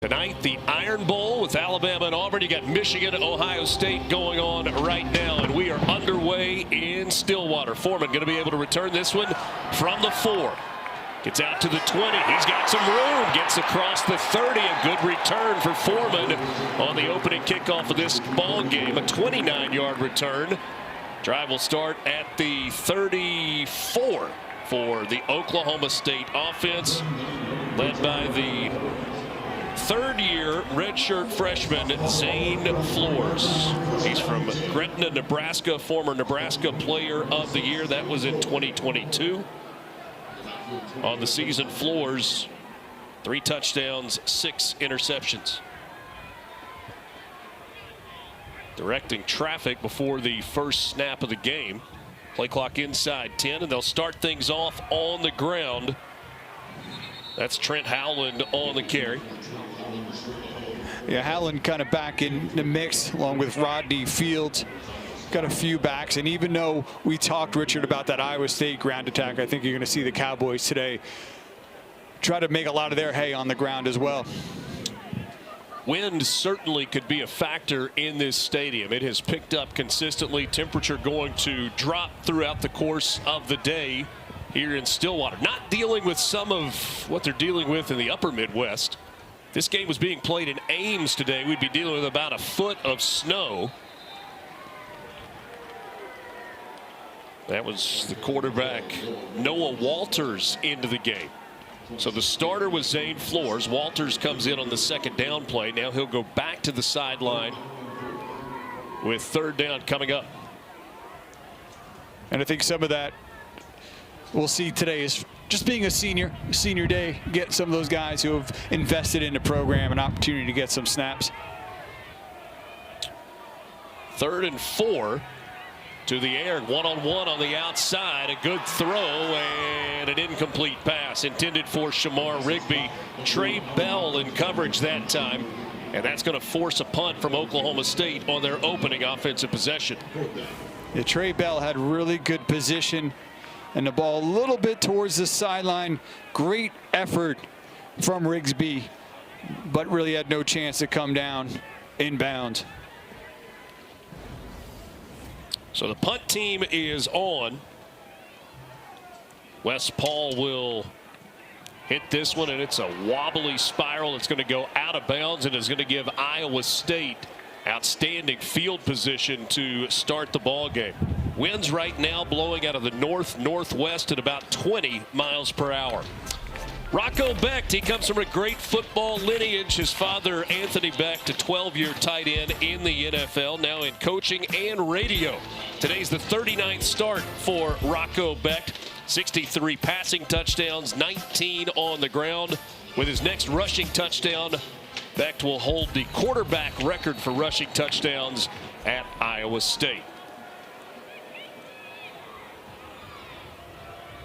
Tonight, the Iron Bowl with Alabama and Auburn. You got Michigan and Ohio State going on right now, and we are underway in Stillwater. Foreman going to be able to return this one from the 4. Gets out to the 20. He's got some room. Gets across the 30. A good return for Foreman on the opening kickoff of this ball game. A 29-yard return. Drive will start at the 34 for the Oklahoma State offense, led by the third-year redshirt freshman Zane Flores. He's from Gretna, Nebraska, former Nebraska Player of the Year. That was in 2022. On the season, Flores, 3 touchdowns, 6 interceptions. Directing traffic before the first snap of the game. Play clock inside 10, and they'll start things off on the ground. That's Trent Howland on the carry. Yeah, Howland kind of back in the mix along with Rodney Fields. Got a few backs, and even though we talked, Richard, about that Iowa State ground attack, I think you're going to see the Cowboys today try to make a lot of their hay on the ground as well. Wind certainly could be a factor in this stadium. It has picked up consistently. Temperature going to drop throughout the course of the day here in Stillwater. Not dealing with some of what they're dealing with in the upper Midwest. If this game was being played in Ames today, we'd be dealing with about a foot of snow. That was the quarterback, Noah Walters, into the game. So the starter was Zane Flores. Walters comes in on the second down play. Now he'll go back to the sideline with third down coming up. And I think some of that we'll see today is just being a senior day, get some of those guys who have invested in the program an opportunity to get some snaps. 3rd and 4 to the air, one-on-one on the outside. A good throw and an incomplete pass intended for Shamar Rigby. Trey Bell in coverage that time, and that's going to force a punt from Oklahoma State on their opening offensive possession. Yeah, Trey Bell had really good position, and the ball a little bit towards the sideline. Great effort from Rigsby, but really had no chance to come down inbounds. So the punt team is on. Wes Paul will hit this one, and it's a wobbly spiral. It's going to go out of bounds and is going to give Iowa State outstanding field position to start the ball game. Winds right now blowing out of the north-northwest at about 20 miles per hour. Rocco Becht, he comes from a great football lineage. His father, Anthony Becht, a 12-year tight end in the NFL, now in coaching and radio. Today's the 39th start for Rocco Becht. 63 passing touchdowns, 19 on the ground. With his next rushing touchdown, Becht will hold the quarterback record for rushing touchdowns at Iowa State.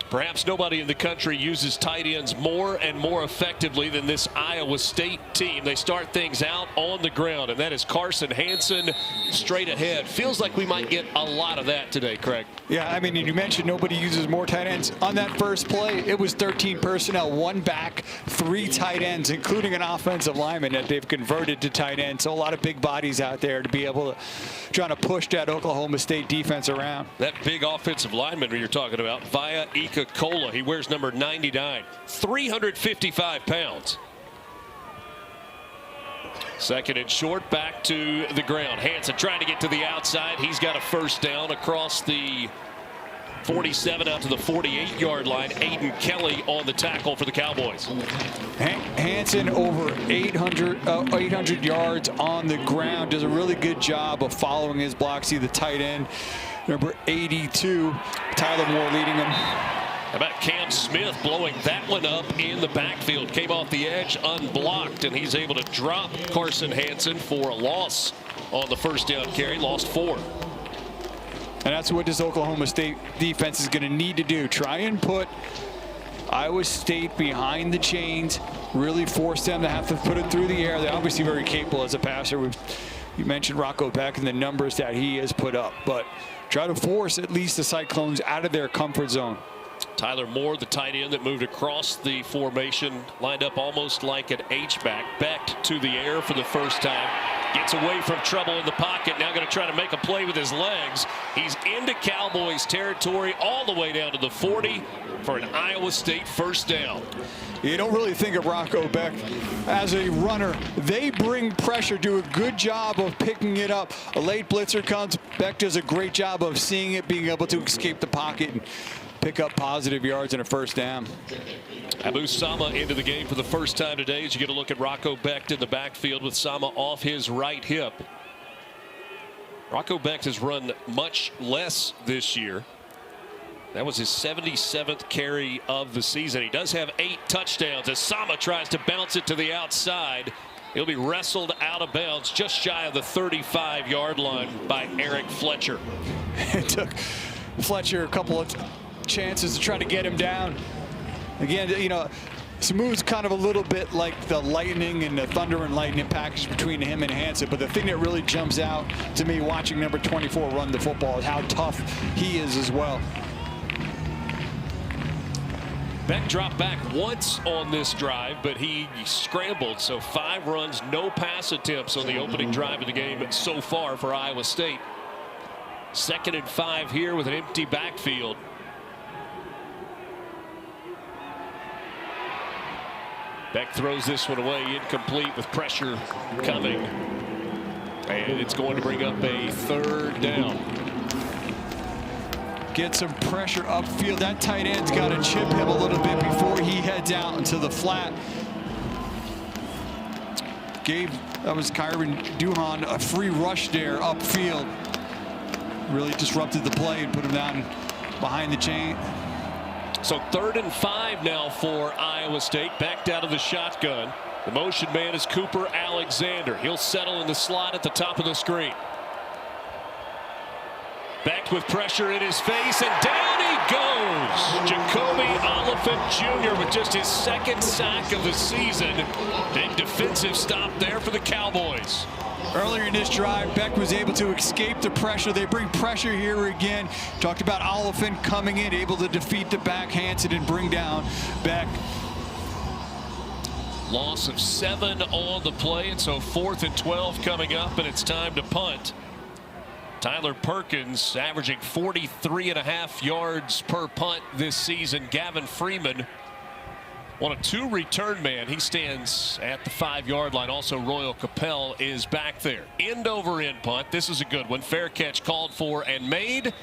Perhaps nobody in the country uses tight ends more and more effectively than this Iowa State team. They start things out on the ground, and that is Carson Hansen straight ahead. Feels like we might get a lot of that today, Craig. Yeah, I mean, you mentioned nobody uses more tight ends. On that first play, it was 13 personnel, 1 back, 3 tight ends, including an offensive lineman that they've converted to tight end. So a lot of big bodies out there to be able to try to push that Oklahoma State defense around. That big offensive lineman you're talking about, Via Ika Kola, he wears number 99, 355 pounds. Second and short, back to the ground. Hansen trying to get to the outside. He's got a first down across the 47 out to the 48-yard line. Aiden Kelly on the tackle for the Cowboys. Hansen over 800 yards on the ground. Does a really good job of following his block. See the tight end, number 82, Tyler Moore leading him. How about Cam Smith blowing that one up in the backfield? Came off the edge unblocked, and he's able to drop Carson Hansen for a loss on the first down carry. Lost 4. And that's what this Oklahoma State defense is going to need to do. Try and put Iowa State behind the chains. Really force them to have to put it through the air. They're obviously very capable as a passer. You mentioned Rocco Becht and the numbers that he has put up. But try to force at least the Cyclones out of their comfort zone. Tyler Moore, the tight end that moved across the formation, lined up almost like an H-back. Becht to the air for the first time. Gets away from trouble in the pocket. Now going to try to make a play with his legs. He's into Cowboys territory all the way down to the 40 for an Iowa State first down. You don't really think of Rocco Becht as a runner. They bring pressure, do a good job of picking it up. A late blitzer comes. Becht does a great job of seeing it, being able to escape the pocket and pick up positive yards and a first down. Abu Sama into the game for the first time today as you get a look at Rocco Becht in the backfield with Sama off his right hip. Rocco Becht has run much less this year. That was his 77th carry of the season. He does have 8 touchdowns as Sama tries to bounce it to the outside. He'll be wrestled out of bounds just shy of the 35-yard line by Eric Fletcher. It took Fletcher a couple of chances to try to get him down. Again, you know, Smooth's kind of a little bit like the lightning and the thunder and lightning package between him and Hansen. But the thing that really jumps out to me watching number 24 run the football is how tough he is as well. Becht dropped back once on this drive, but he scrambled. So 5 runs, no pass attempts on the opening drive of the game so far for Iowa State. 2nd and 5 here with an empty backfield. Becht throws this one away, incomplete with pressure coming. And it's going to bring up a 3rd down. Get some pressure upfield. That tight end's got to chip him a little bit before he heads out into the flat. That was Kyron Duhan, a free rush there upfield. Really disrupted the play and put him down behind the chain. So 3rd and 5 now for Iowa State. Becht out of the shotgun. The motion man is Cooper Alexander. He'll settle in the slot at the top of the screen. Becht with pressure in his face, and down he goes. Jacoby Oliphant Jr. with just his 2nd sack of the season. Big defensive stop there for the Cowboys. Earlier in this drive, Becht was able to escape the pressure. They bring pressure here again. Talked about Oliphant coming in, able to defeat the back Hansen and bring down Becht. Loss of 7 on the play, and so 4th and 12 coming up, and it's time to punt. Tyler Perkins averaging 43.5 yards per punt this season. Gavin Freeman, one of 2 return man. He stands at the 5-yard line. Also, Royal Capel is back there. End over end punt. This is a good one. Fair catch called for and made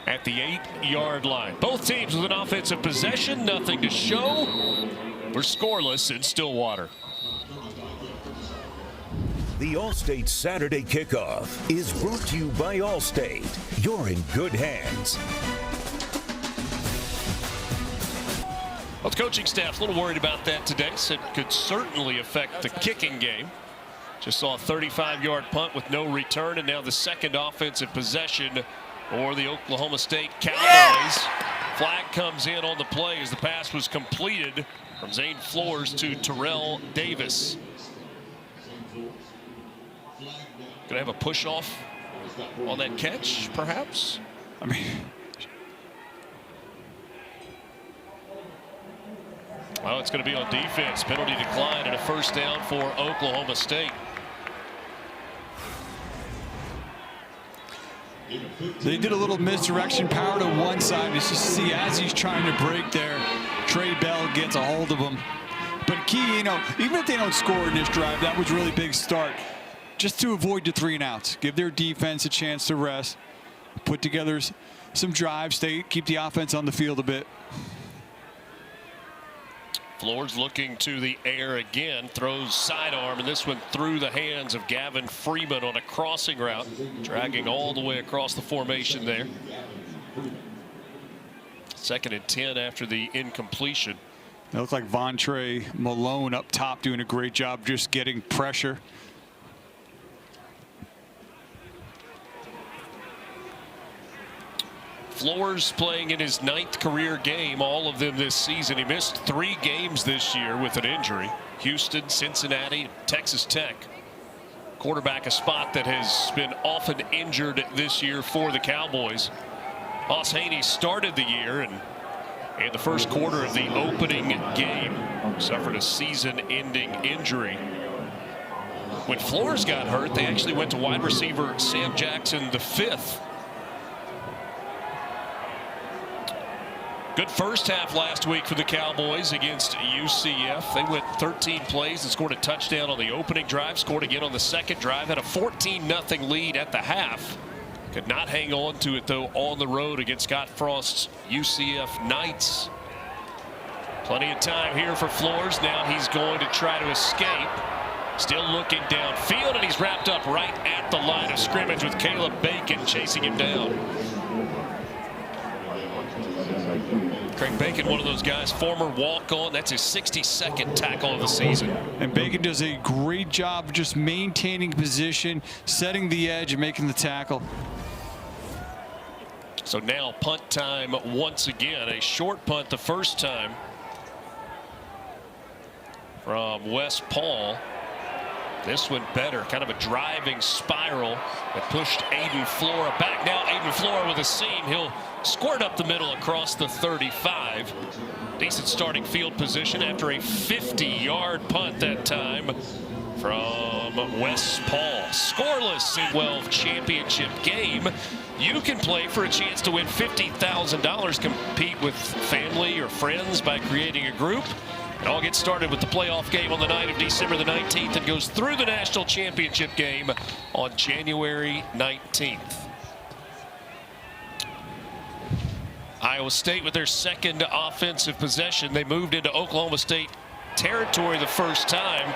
at the 8-yard line. Both teams with an offensive possession. Nothing to show. We're scoreless in Stillwater. The Allstate Saturday Kickoff is brought to you by Allstate. You're in good hands. Well, the coaching staff's a little worried about that today. Said it could certainly affect the kicking game. Just saw a 35-yard punt with no return, and now the 2nd offensive possession for the Oklahoma State Cowboys. Yeah! Flag comes in on the play as the pass was completed from Zane Flores to Terrell Davis. Gonna have a push off on that catch, perhaps? I mean, well, it's going to be on defense. Penalty decline and a first down for Oklahoma State. They did a little misdirection, power to one side. It's just see as he's trying to break there, Trey Bell gets a hold of him. But key, you know, even if they don't score in this drive, that was a really big start. Just to avoid the 3 and outs, give their defense a chance to rest, put together some drives, keep the offense on the field a bit. Flores looking to the air again, throws sidearm, and this one through the hands of Gavin Freeman on a crossing route, dragging all the way across the formation there. 2nd and 10 after the incompletion. It looks like Vontre Malone up top doing a great job just getting pressure. Flores playing in his 9th career game, all of them this season. He missed 3 games this year with an injury. Houston, Cincinnati, Texas Tech. Quarterback, a spot that has been often injured this year for the Cowboys. Boss Haney started the year and in the first quarter of the opening game. Suffered a season-ending injury. When Flores got hurt, they actually went to wide receiver Sam Jackson V. Good first half last week for the Cowboys against UCF. They went 13 plays and scored a touchdown on the opening drive, scored again on the second drive, had a 14-0 lead at the half. Could not hang on to it, though, on the road against Scott Frost's UCF Knights. Plenty of time here for Flores. Now he's going to try to escape. Still looking downfield, and he's wrapped up right at the line of scrimmage with Caleb Bacon chasing him down. Craig Bacon, one of those guys, former walk-on. That's his 62nd tackle of the season. And Bacon does a great job just maintaining position, setting the edge, and making the tackle. So now punt time once again. A short punt the first time from Wes Paul. This one better, kind of a driving spiral that pushed Aiden Flora back. Now Aiden Flora with a seam. He'll squirt up the middle across the 35. Decent starting field position after a 50-yard punt that time from Wes Paul. Scoreless in 12 championship game. You can play for a chance to win $50,000. Compete with family or friends by creating a group. It all gets started with the playoff game on the night of December the 19th and goes through the national championship game on January 19th. Iowa State with their second offensive possession. They moved into Oklahoma State territory the first time.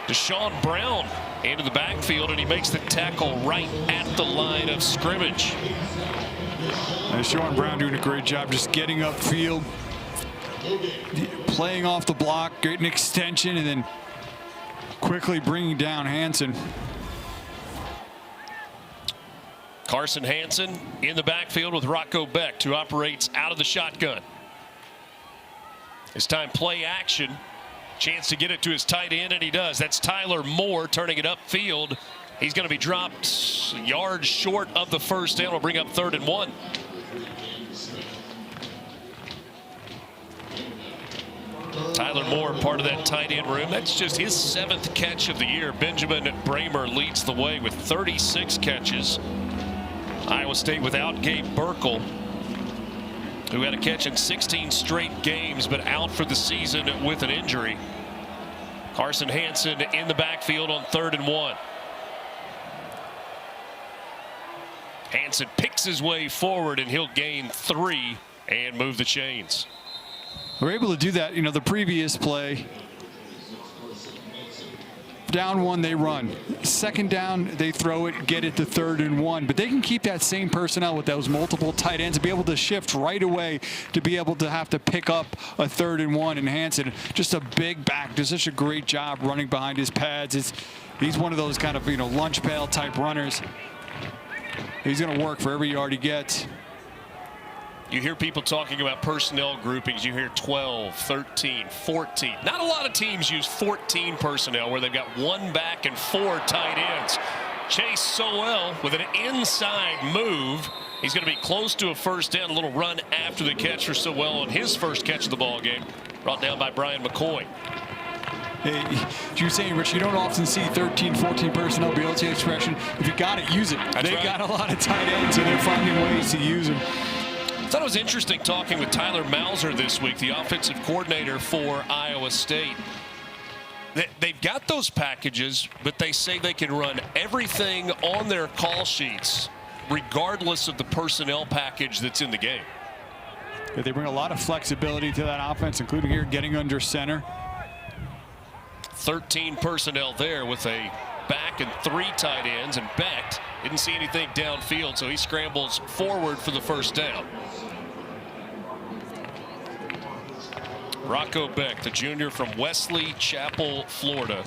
Deshaun Brown into the backfield, and he makes the tackle right at the line of scrimmage. Deshaun Brown doing a great job just getting upfield, playing off the block, getting extension, and then quickly bringing down Hansen. Carson Hansen in the backfield with Rocco Becht, who operates out of the shotgun. This time play action. Chance to get it to his tight end, and he does. That's Tyler Moore turning it upfield. He's going to be dropped yards short of the first down. Will bring up 3rd and 1. Tyler Moore, part of that tight end room. That's just his 7th catch of the year. Benjamin Bramer leads the way with 36 catches. Iowa State without Gabe Burkle, who had a catch in 16 straight games, but out for the season with an injury. Carson Hansen in the backfield on 3rd and 1. Hansen picks his way forward, and he'll gain 3 and move the chains. We're able to do that. You know, the previous play, down 1, they run. Second down, they throw it, get it to 3rd and 1. But they can keep that same personnel with those multiple tight ends and be able to shift right away to be able to have to pick up a 3rd and 1. And Hansen, just a big back, does such a great job running behind his pads. He's one of those kind of, you know, lunch pail type runners. He's going to work for every yard he gets. You hear people talking about personnel groupings. You hear 12, 13, 14. Not a lot of teams use 14 personnel where they've got 1 back and 4 tight ends. Chase Sowell with an inside move. He's going to be close to a first down. A little run after the catch for Sowell on his first catch of the ball game. Brought down by Brian McCoy. Hey, you're saying, Rich, you don't often see 13, 14 personnel, BLT expression. If you got it, use it. They've got a lot of tight ends, and they're finding ways to use them. I thought it was interesting talking with Tyler Mauser this week, the offensive coordinator for Iowa State. They've got those packages, but they say they can run everything on their call sheets regardless of the personnel package that's in the game. Yeah, they bring a lot of flexibility to that offense, including here getting under center. 13 personnel there with a back and 3 tight ends, and Becht didn't see anything downfield, so he scrambles forward for the first down. Rocco Becht, the junior from Wesley Chapel, Florida.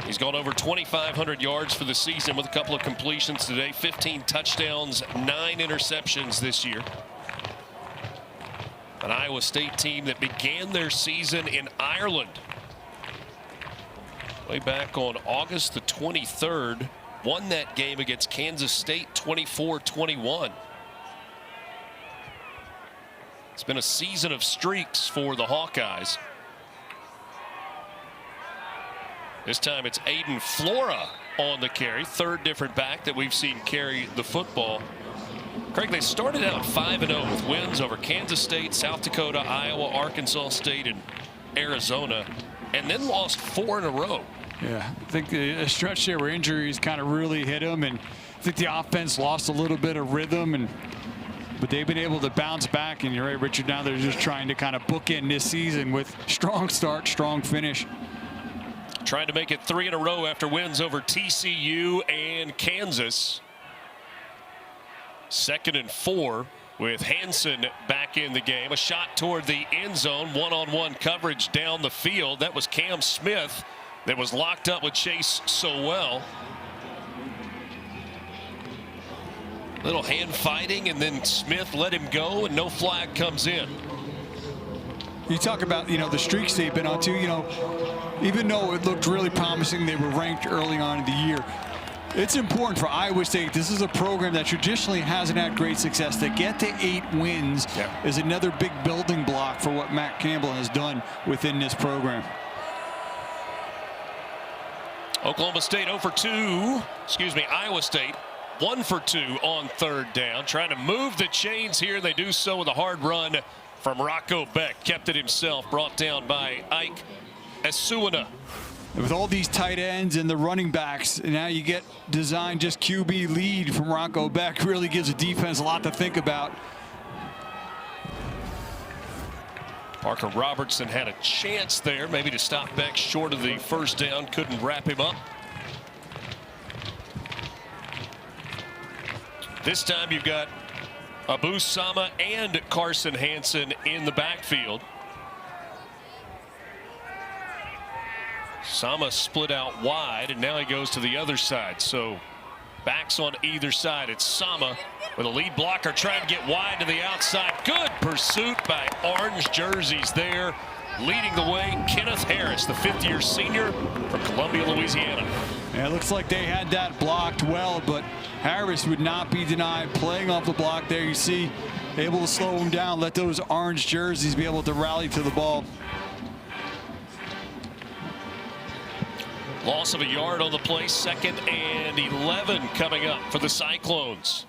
He's gone over 2,500 yards for the season with a couple of completions today, 15 touchdowns, 9 interceptions this year. An Iowa State team that began their season in Ireland way back on August the 23rd, won that game against Kansas State 24-21. been a season of streaks for the Hawkeyes. This time it's Aiden Flora on the carry, third different back that we've seen carry the football. Craig, they started out 5-0 with wins over Kansas State, South Dakota, Iowa, Arkansas State, and Arizona, and then lost 4 in a row. Yeah, I think a stretch there where injuries kind of really hit them, and I think the offense lost a little bit of rhythm, but they've been able to bounce back. And you're right, Richard, now they're just trying to kind of bookend this season with strong start, strong finish. Trying to make it 3 in a row after wins over TCU and Kansas. 2nd and 4 with Hansen back in the game. A shot toward the end zone, one-on-one coverage down the field. That was Cam Smith that was locked up with Chase Sowell. Little hand fighting, and then Smith let him go, and no flag comes in. You talk about, the streaks they've been on too. Even though it looked really promising, they were ranked early on in the year. It's important for Iowa State. This is a program that traditionally hasn't had great success. To get to 8 wins is another big building block for what Matt Campbell has done within this program. Oklahoma State 0 for 2. Iowa State 1 for 2 on 3rd down. Trying to move the chains here. They do so with a hard run from Rocco Beck. Kept it himself. Brought down by Ike Esuana. With all these tight ends and the running backs, now you get designed just QB lead from Rocco Beck. Really gives the defense a lot to think about. Parker Robertson had a chance there, maybe to stop Beck short of the 1st down. Couldn't wrap him up. This time you've got Abu Sama and Carson Hansen in the backfield. Sama split out wide, and now he goes to the other side. So backs on either side. It's Sama with a lead blocker trying to get wide to the outside. Good pursuit by orange jerseys there. Leading the way, Kenneth Harris, the 5th-year senior from Columbia, Louisiana. Yeah, it looks like they had that blocked well, but Harris would not be denied. Playing off the block there, you see, able to slow him down, let those orange jerseys be able to rally to the ball. Loss of a yard on the play, 2nd and 11 coming up for the Cyclones.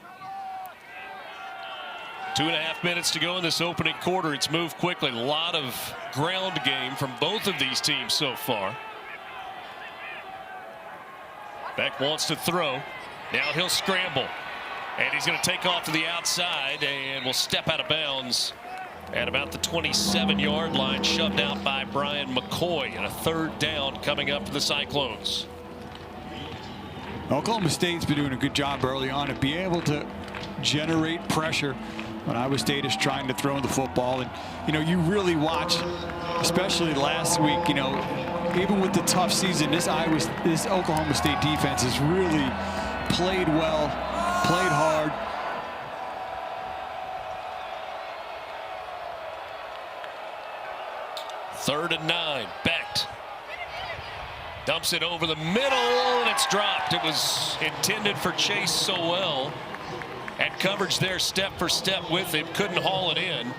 2.5 minutes to go in this opening quarter. It's moved quickly. A lot of ground game from both of these teams so far. Beck wants to throw. Now he'll scramble. And he's going to take off to the outside and will step out of bounds at about the 27-yard line, shoved out by Brian McCoy, and a 3rd down coming up for the Cyclones. Oklahoma State's been doing a good job early on to be able to generate pressure when Iowa State is trying to throw the football. And you really watch, especially last week, even with the tough season, this Oklahoma State defense has really played well, played hard. Third and 9. Becht dumps it over the middle, and it's dropped. It was intended for Chase Sowell. Had coverage there step for step with him. Couldn't haul it in.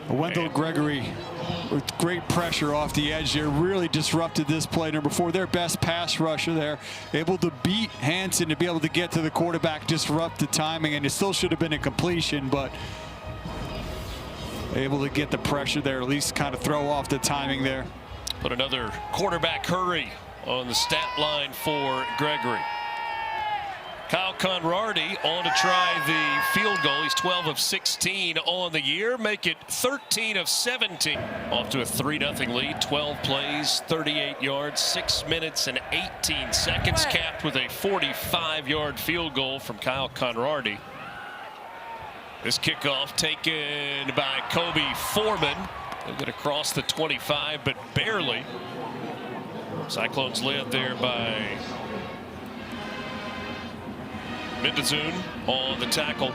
Wendell Gregory with great pressure off the edge there. Really disrupted this play. Number 4, their best pass rusher there. Able to beat Hansen to be able to get to the quarterback, disrupt the timing, and it still should have been a completion, but able to get the pressure there, at least kind of throw off the timing there. Put another quarterback hurry on the stat line for Gregory. Kyle Conradi on to try the field goal. He's 12 of 16 on the year. Make it 13 of 17. Off to a 3-0 lead. 12 plays, 38 yards, 6 minutes and 18 seconds. Capped with a 45-yard field goal from Kyle Conradi. This kickoff taken by Kobe Foreman. They'll get across the 25, but barely. Cyclones led there by Mindazun on the tackle.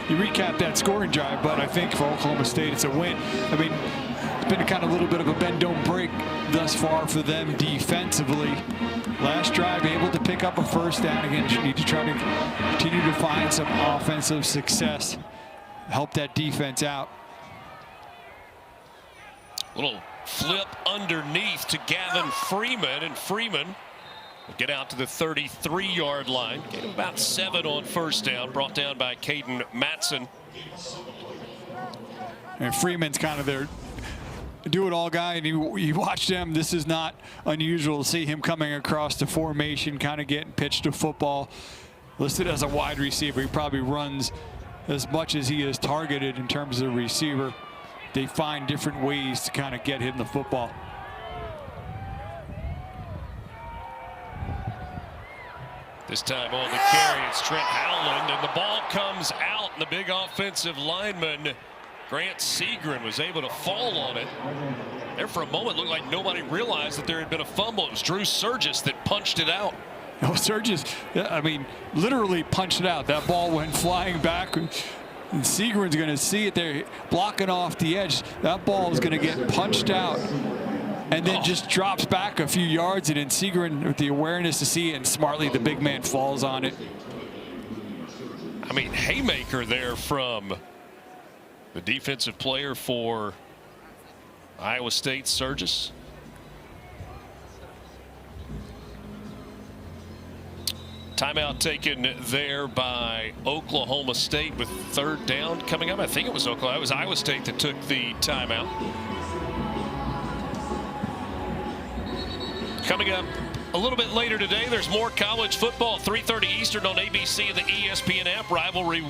You recap that scoring drive, but I think for Oklahoma State it's a win. I mean, it's been a kind of little bit of a bend don't break thus far for them defensively. Last drive able to pick up a 1st down. Again, you need to try to continue to find some offensive success help that defense out. Little flip underneath to Gavin Freeman, and Freeman will get out to the 33-yard line. Get about 7 on first down, brought down by Caden Matson. And Freeman's kind of their do-it-all guy, and you watch him. This is not unusual to see him coming across the formation, kind of getting pitched to football. Listed as a wide receiver, he probably runs as much as he is targeted in terms of the receiver. They find different ways to kind of get him the football. This time on the carry, it's Trent Howland, and the ball comes out, and the big offensive lineman Grant Segrin was able to fall on it. There for a moment looked like nobody realized that there had been a fumble. It was Drew Surgis that punched it out. No, Surgis, I mean, literally punched it out. That ball went flying back, and Segrin's going to see it there, blocking off the edge. That ball is going to get punched out and then just drops back a few yards, and then Segrin with the awareness to see it, and smartly the big man falls on it. I mean, haymaker there from the defensive player for Iowa State, Surgis. Timeout taken there by Oklahoma State with 3rd down coming up. I think it was Oklahoma. It was Iowa State that took the timeout. Coming up a little bit later today, there's more college football. 3:30 Eastern on ABC and the ESPN app. Rivalry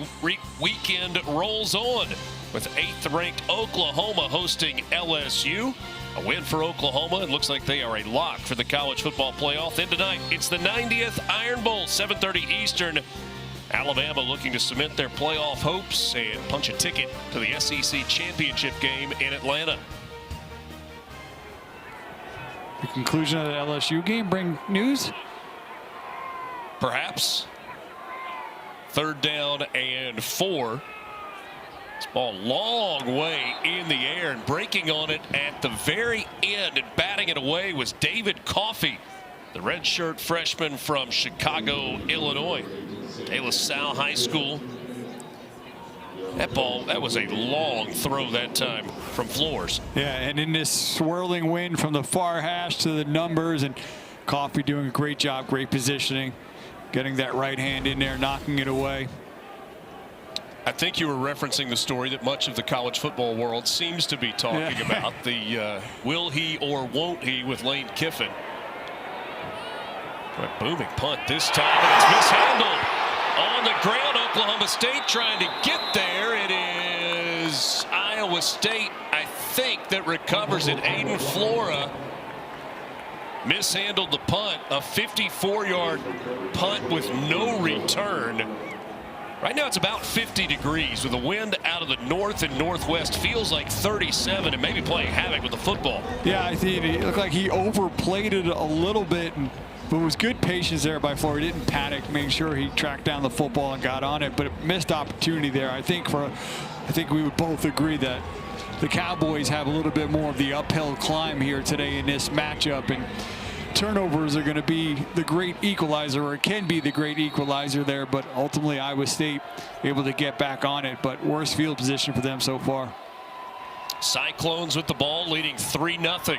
weekend rolls on with 8th-ranked Oklahoma hosting LSU. A win for Oklahoma. It looks like they are a lock for the college football playoff. Then tonight, it's the 90th Iron Bowl, 7:30 Eastern. Alabama looking to cement their playoff hopes and punch a ticket to the SEC championship game in Atlanta. The conclusion of the LSU game bring news? Perhaps. 3rd down and 4. This ball long way in the air, and breaking on it at the very end and batting it away was David Coffey, the redshirt freshman from Chicago, Illinois. De La Salle High School. That ball, that was a long throw that time from Flores. Yeah, and in this swirling wind from the far hash to the numbers, and Coffey doing a great job, great positioning, getting that right hand in there, knocking it away. I think you were referencing the story that much of the college football world seems to be talking about, the will he or won't he with Lane Kiffin. A booming punt this time, and it's mishandled. On the ground, Oklahoma State trying to get there. It is Iowa State, I think, that recovers it. Aiden Flora mishandled the punt, a 54-yard punt with no return. Right now it's about 50 degrees with the wind out of the north and northwest. Feels like 37 and maybe playing havoc with the football. Yeah, I think it looked like he overplayed it a little bit, but it was good patience there by Florida. He didn't panic, making sure he tracked down the football and got on it, but a missed opportunity there. I think we would both agree that the Cowboys have a little bit more of the uphill climb here today in this matchup, and turnovers are going to be the great equalizer, or it can be the great equalizer there, but ultimately Iowa State able to get back on it, but worst field position for them so far. Cyclones with the ball, leading 3-0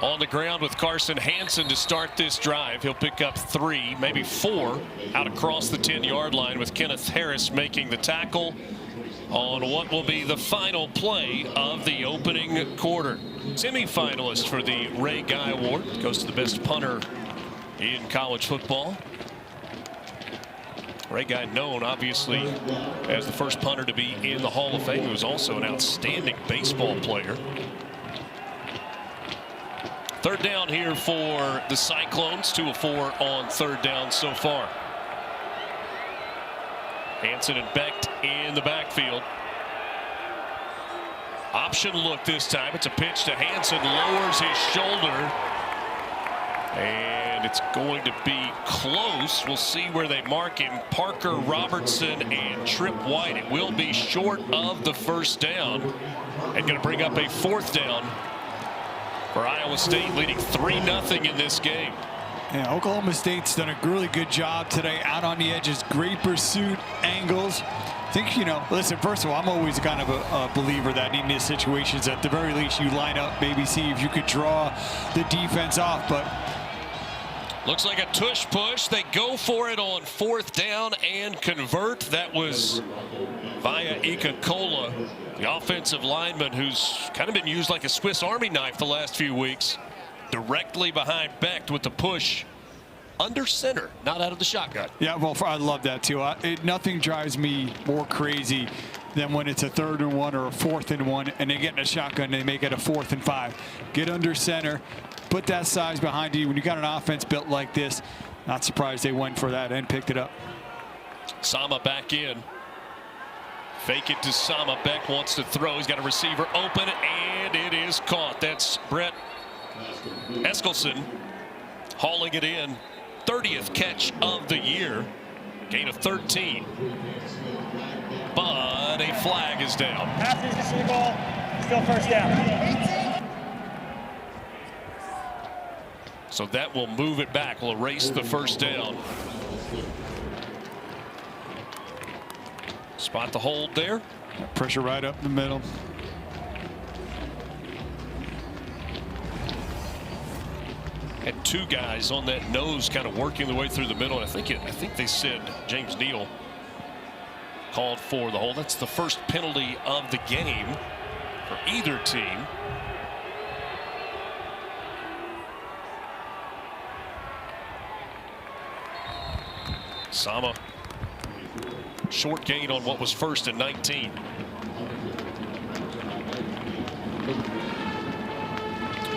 on the ground with Carson Hansen to start this drive. He'll pick up 3, maybe 4 out across the 10-yard line, with Kenneth Harris making the tackle on what will be the final play of the opening quarter. Semi-finalist for the Ray Guy Award goes to the best punter in college football. Ray Guy, known obviously as the first punter to be in the Hall of Fame. He was also an outstanding baseball player. 3rd down here for the Cyclones, 2 of 4 on 3rd down so far. Hansen and Becht in the backfield. Option look this time. It's a pitch to Hansen, lowers his shoulder, and it's going to be close. We'll see where they mark him. Parker Robertson and Trip White. It will be short of the 1st down, and going to bring up a 4th down for Iowa State, leading 3-0 in this game. Yeah, Oklahoma State's done a really good job today out on the edges. Great pursuit angles. I think, listen, first of all, I'm always kind of a believer that in these situations, at the very least, you line up, maybe see if you could draw the defense off. But looks like a tush push. They go for it on 4th down and convert. That was via Ika-Cola, the offensive lineman who's kind of been used like a Swiss Army knife the last few weeks. Directly behind Becht with the push under center, not out of the shotgun. Yeah, well, I love that too. Nothing drives me more crazy than when it's a 3rd and 1 or a 4th and 1 and they get in a shotgun and they make it a 4th and 5. Get under center, put that size behind you. When you got an offense built like this, not surprised they went for that and picked it up. Sama back in. Fake it to Sama. Becht wants to throw. He's got a receiver open and it is caught. That's Brett Eskelson hauling it in. 30th catch of the year. Gain of 13. But a flag is down. After the ball, still 1st down. So that will move it back. Will erase the 1st down. Spot the hold there. Pressure right up the middle. Had 2 guys on that nose kind of working their way through the middle. And I think they said James Neal called for the hold. That's the first penalty of the game for either team. Sama, short gain on what was 1st and 19.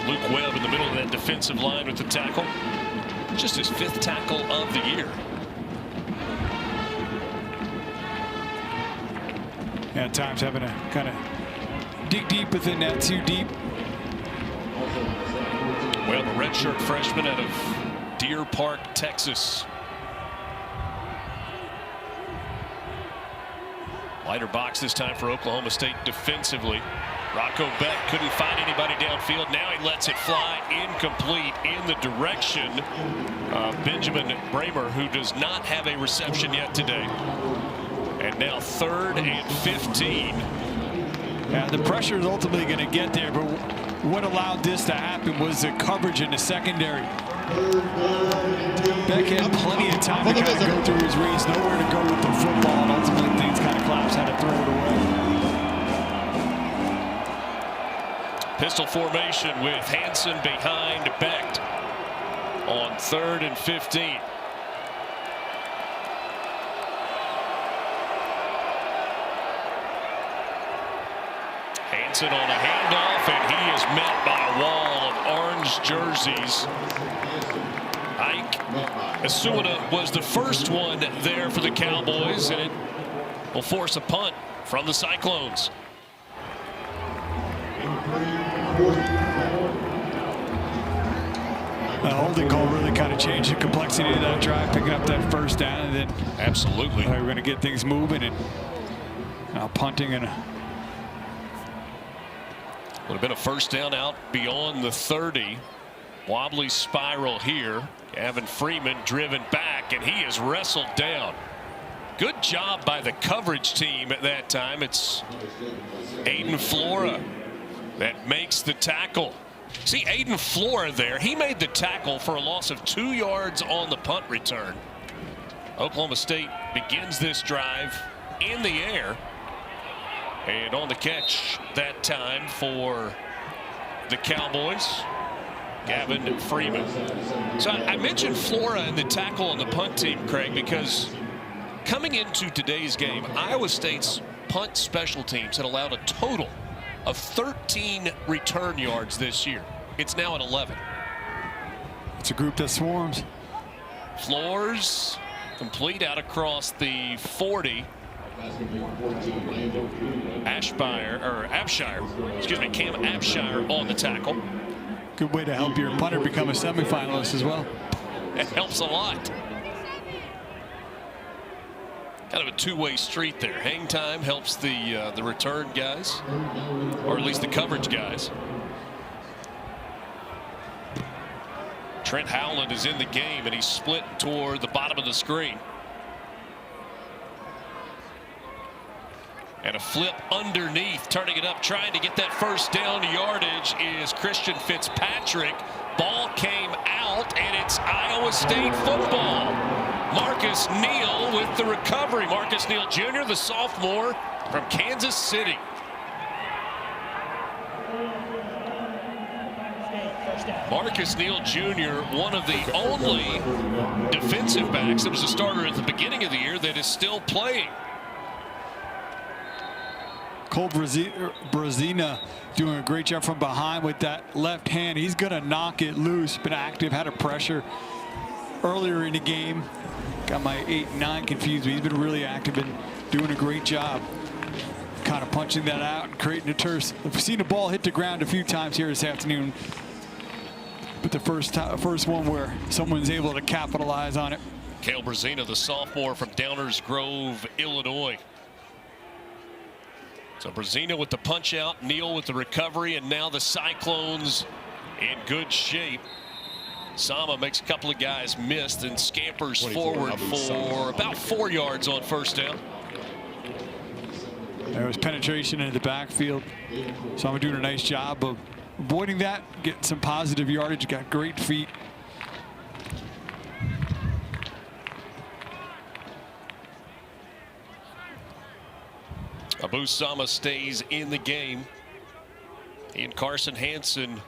Luke Webb in the middle of that defensive line with the tackle. Just his 5th tackle of the year. Yeah, at times having to kind of dig deep within that, too deep. Well, the redshirt freshman out of Deer Park, Texas. Lighter box this time for Oklahoma State defensively. Rocco Becht couldn't find anybody downfield. Now he lets it fly incomplete in the direction of Benjamin Bramer, who does not have a reception yet today. And now 3rd and 15. Yeah, the pressure is ultimately going to get there, but what allowed this to happen was the coverage in the secondary. Becht had plenty of time to kind of go through his reads, nowhere to go with the football, and ultimately things kind of collapsed, had to throw it away. Pistol formation with Hansen behind Becht on 3rd and 15. Hansen on a handoff, and he is met by a wall of orange jerseys. Ike Asuana was the first one there for the Cowboys, and it will force a punt from the Cyclones. The holding call really kind of changed the complexity of that drive, picking up that 1st down, and then absolutely we're going to get things moving, and now punting and would have been a 1st down out beyond the 30. Wobbly spiral here. Gavin Freeman driven back, and he is wrestled down. Good job by the coverage team at that time. It's Aiden Flora that makes the tackle. See Aiden Flora there. He made the tackle for a loss of 2 yards on the punt return. Oklahoma State begins this drive in the air. And on the catch that time for the Cowboys, Gavin Freeman. So I mentioned Flora and the tackle on the punt team, Craig, because coming into today's game, Iowa State's punt special teams had allowed a total of 13 return yards this year. It's now at 11. it's a group that swarms. Floors complete out across the 40. Abshire, excuse me, Cam Abshire on the tackle. Good way to help your punter become a semifinalist as well. It helps a lot. Kind of a two-way street there. Hang time helps the return guys, or at least the coverage guys. Trent Howland is in the game, and he's split toward the bottom of the screen. And a flip underneath, turning it up, trying to get that first down yardage is Christian Fitzpatrick. Ball came out, and it's Iowa State football. Marcus Neal with the recovery. Marcus Neal Jr., the sophomore from Kansas City. Marcus Neal Jr., one of the only defensive backs that was a starter at the beginning of the year that is still playing. Cole Brazina doing a great job from behind with that left hand. He's going to knock it loose. Been active, had a pressure earlier in the game. Got my 8 and 9 confused, but he's been really active and doing a great job kind of punching that out and creating a turf. I've seen the ball hit the ground a few times here this afternoon, but the first one where someone's able to capitalize on it. Cale Brazina, the sophomore from Downers Grove, Illinois. So Brazina with the punch out, Neal with the recovery, and now the Cyclones in good shape. Sama makes a couple of guys miss and scampers forward for about 4 yards on first down. There was penetration into the backfield. Sama doing a nice job of avoiding that, getting some positive yardage, got great feet. Abu Sama stays in the game. And Carson Hansen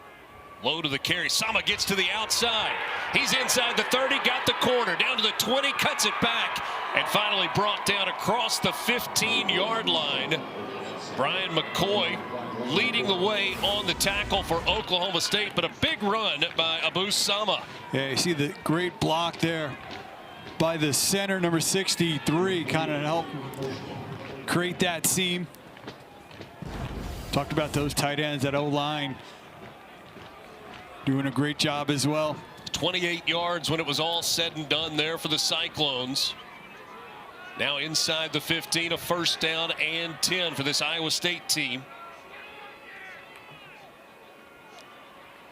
low to the carry. Sama gets to the outside. He's inside the 30, got the corner, down to the 20, cuts it back, and finally brought down across the 15-yard line. Brian McCoy leading the way on the tackle for Oklahoma State, but a big run by Abu Sama. Yeah, you see the great block there by the center, number 63, kind of help create that seam. Talked about those tight ends, that O-line doing a great job as well. 28 yards when it was all said and done there for the Cyclones. Now inside the 15, a first down and 10 for this Iowa State team.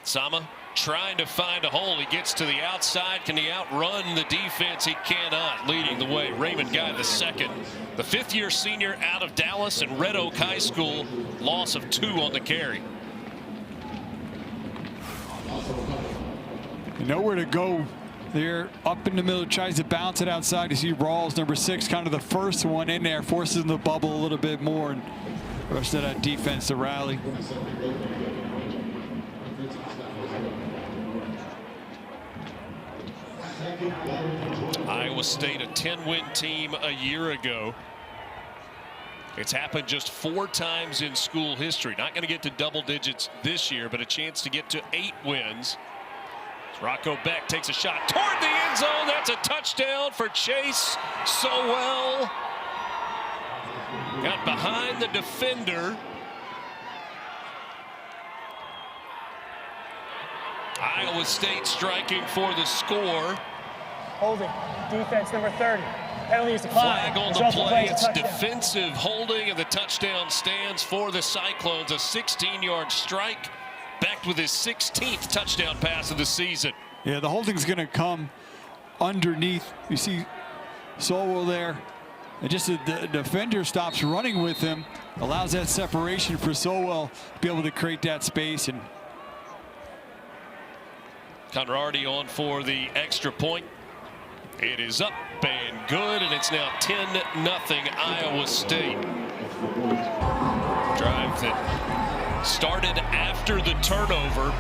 Sama trying to find a hole. He gets to the outside. Can he outrun the defense? He cannot. Leading the way, Raymond Guy II, the fifth-year senior out of Dallas and Red Oak High School. Loss of 2 on the carry. Nowhere to go there, up in the middle, tries to bounce it outside. You see Rawls, number 6, kind of the first one in there, forces them to bubble a little bit more, and the rest of that defense to rally. Iowa State, a 10-win team a year ago. It's happened just 4 times in school history. Not going to get to double digits this year, but a chance to get to 8 wins. Rocco Beck takes a shot toward the end zone. That's a touchdown for Chase Sowell. Got behind the defender. Iowa State striking for the score. Holding. Defense number 30. Penalty is declined. Flag on the play. It's defensive holding, and the touchdown stands for the Cyclones. A 16-yard strike. Beck with his 16th touchdown pass of the season. Yeah, the holding's going to come underneath. You see Sowell there. And just the defender stops running with him, allows that separation for Sowell to be able to create that space. And Conradi on for the extra point. It is up and good, and it's now 10-0 Iowa State. Drive that started after the turnover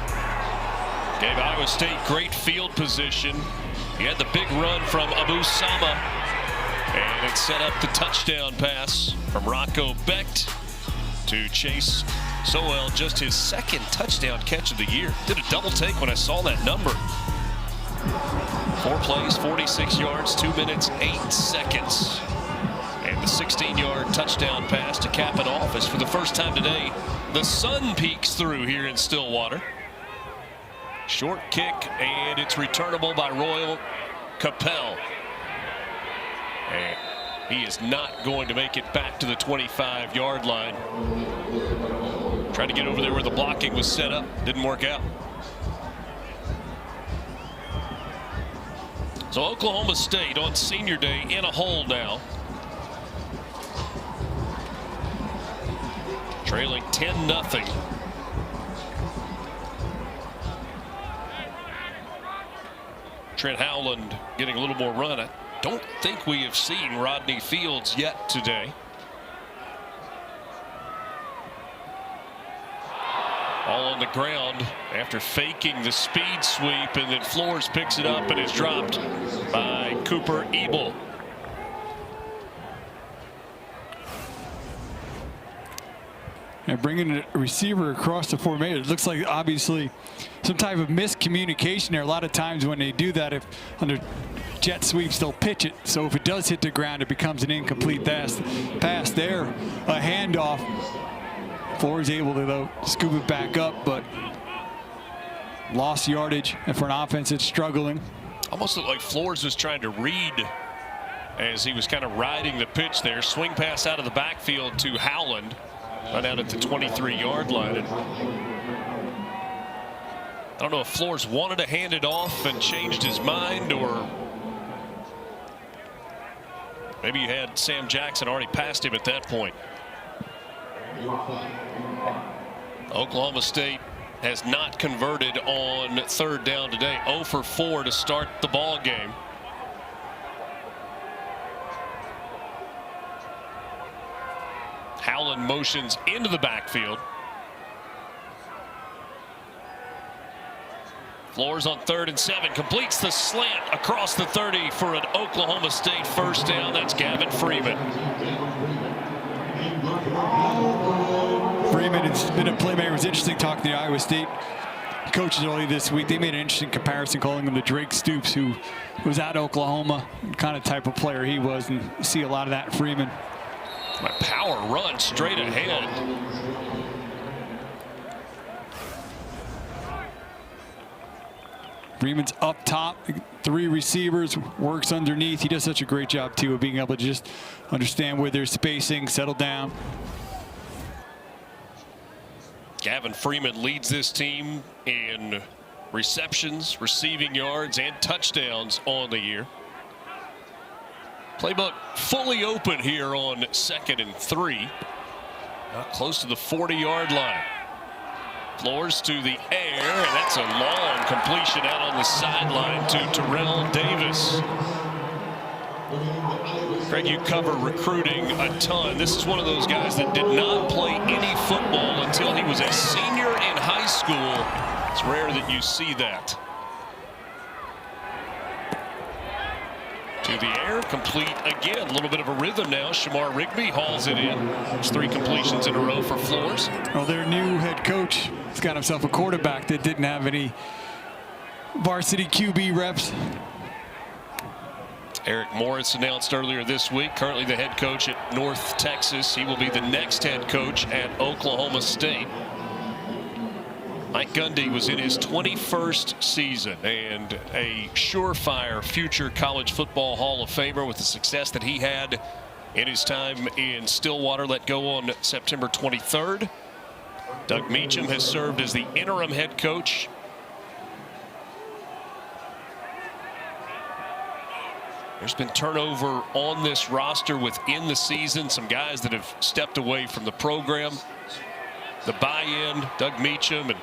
gave Iowa State great field position. He had the big run from Abu Sama, and it set up the touchdown pass from Rocco Beck to Chase Sowell, just his 2nd touchdown catch of the year. Did a double take when I saw that number. 4 plays, 46 yards, 2 minutes, 8 seconds. And the 16-yard touchdown pass to cap it off as for the first time today, the sun peeks through here in Stillwater. Short kick, and it's returnable by Royal Capel. And he is not going to make it back to the 25-yard line. Tried to get over there where the blocking was set up. Didn't work out. So Oklahoma State on senior day in a hole now. Trailing 10-0. Trent Howland getting a little more run. I don't think we have seen Rodney Fields yet today. All on the ground after faking the speed sweep, and then Flores picks it up and is dropped by Cooper Ebel. And bringing a receiver across the formation, it looks like obviously some type of miscommunication there. A lot of times when they do that, if under jet sweeps, they'll pitch it. So if it does hit the ground, it becomes an incomplete pass there. A handoff. Flores able to, though, scoop it back up, but lost yardage. And for an offense that's struggling. Almost looked like Flores was trying to read as he was kind of riding the pitch there. Swing pass out of the backfield to Howland. Right out at the 23-yard line. And I don't know if Flores wanted to hand it off and changed his mind, or maybe he had Sam Jackson already past him at that point. Oklahoma State has not converted on third down today. 0 for 4 to start the ball game. Howland motions into the backfield. Flores on 3rd and 7, completes the slant across the 30 for an Oklahoma State first down. That's Gavin Freeman. Freeman has been a playmaker. It was interesting talking to the Iowa State coaches early this week. They made an interesting comparison, calling him the Drake Stoops, who was at Oklahoma, kind of type of player he was, and you see a lot of that in Freeman. My power run straight ahead. Freeman's up top, 3 receivers, works underneath. He does such a great job, too, of being able to just understand where there's spacing, settle down. Gavin Freeman leads this team in receptions, receiving yards, and touchdowns on the year. Playbook fully open here on 2nd and 3. Not close to the 40-yard line. Flores to the air, and that's a long completion out on the sideline to Terrell Davis. Greg, you cover recruiting a ton. This is one of those guys that did not play any football until he was a senior in high school. It's rare that you see that. To the air, complete again. A little bit of a rhythm now. Shamar Rigby hauls it in. There's 3 completions in a row for Flores. Well, their new head coach has got himself a quarterback that didn't have any varsity QB reps. Eric Morris announced earlier this week, currently the head coach at North Texas. He will be the next head coach at Oklahoma State. Mike Gundy was in his 21st season and a surefire future college football Hall of Famer with the success that he had in his time in Stillwater. Let go on September 23rd. Doug Meacham has served as the interim head coach. There's been turnover on this roster within the season. Some guys that have stepped away from the program. The buy-in, Doug Meacham and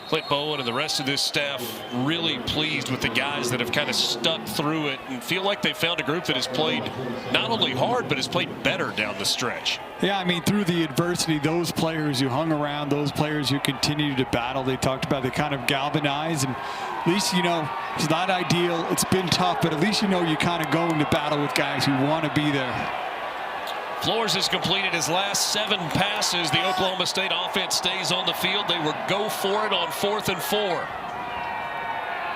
Clint Bowen and the rest of this staff really pleased with the guys that have kind of stuck through it and feel like they found a group that has played not only hard, but has played better down the stretch. Yeah, I mean, through the adversity, those players who hung around, those players who continue to battle, they talked about they kind of galvanize, and at least, you know, it's not ideal, it's been tough, but at least you know you kind of go into battle with guys who want to be there. Flores has completed his last 7 passes. The Oklahoma State offense stays on the field. They were go for it on 4th and 4.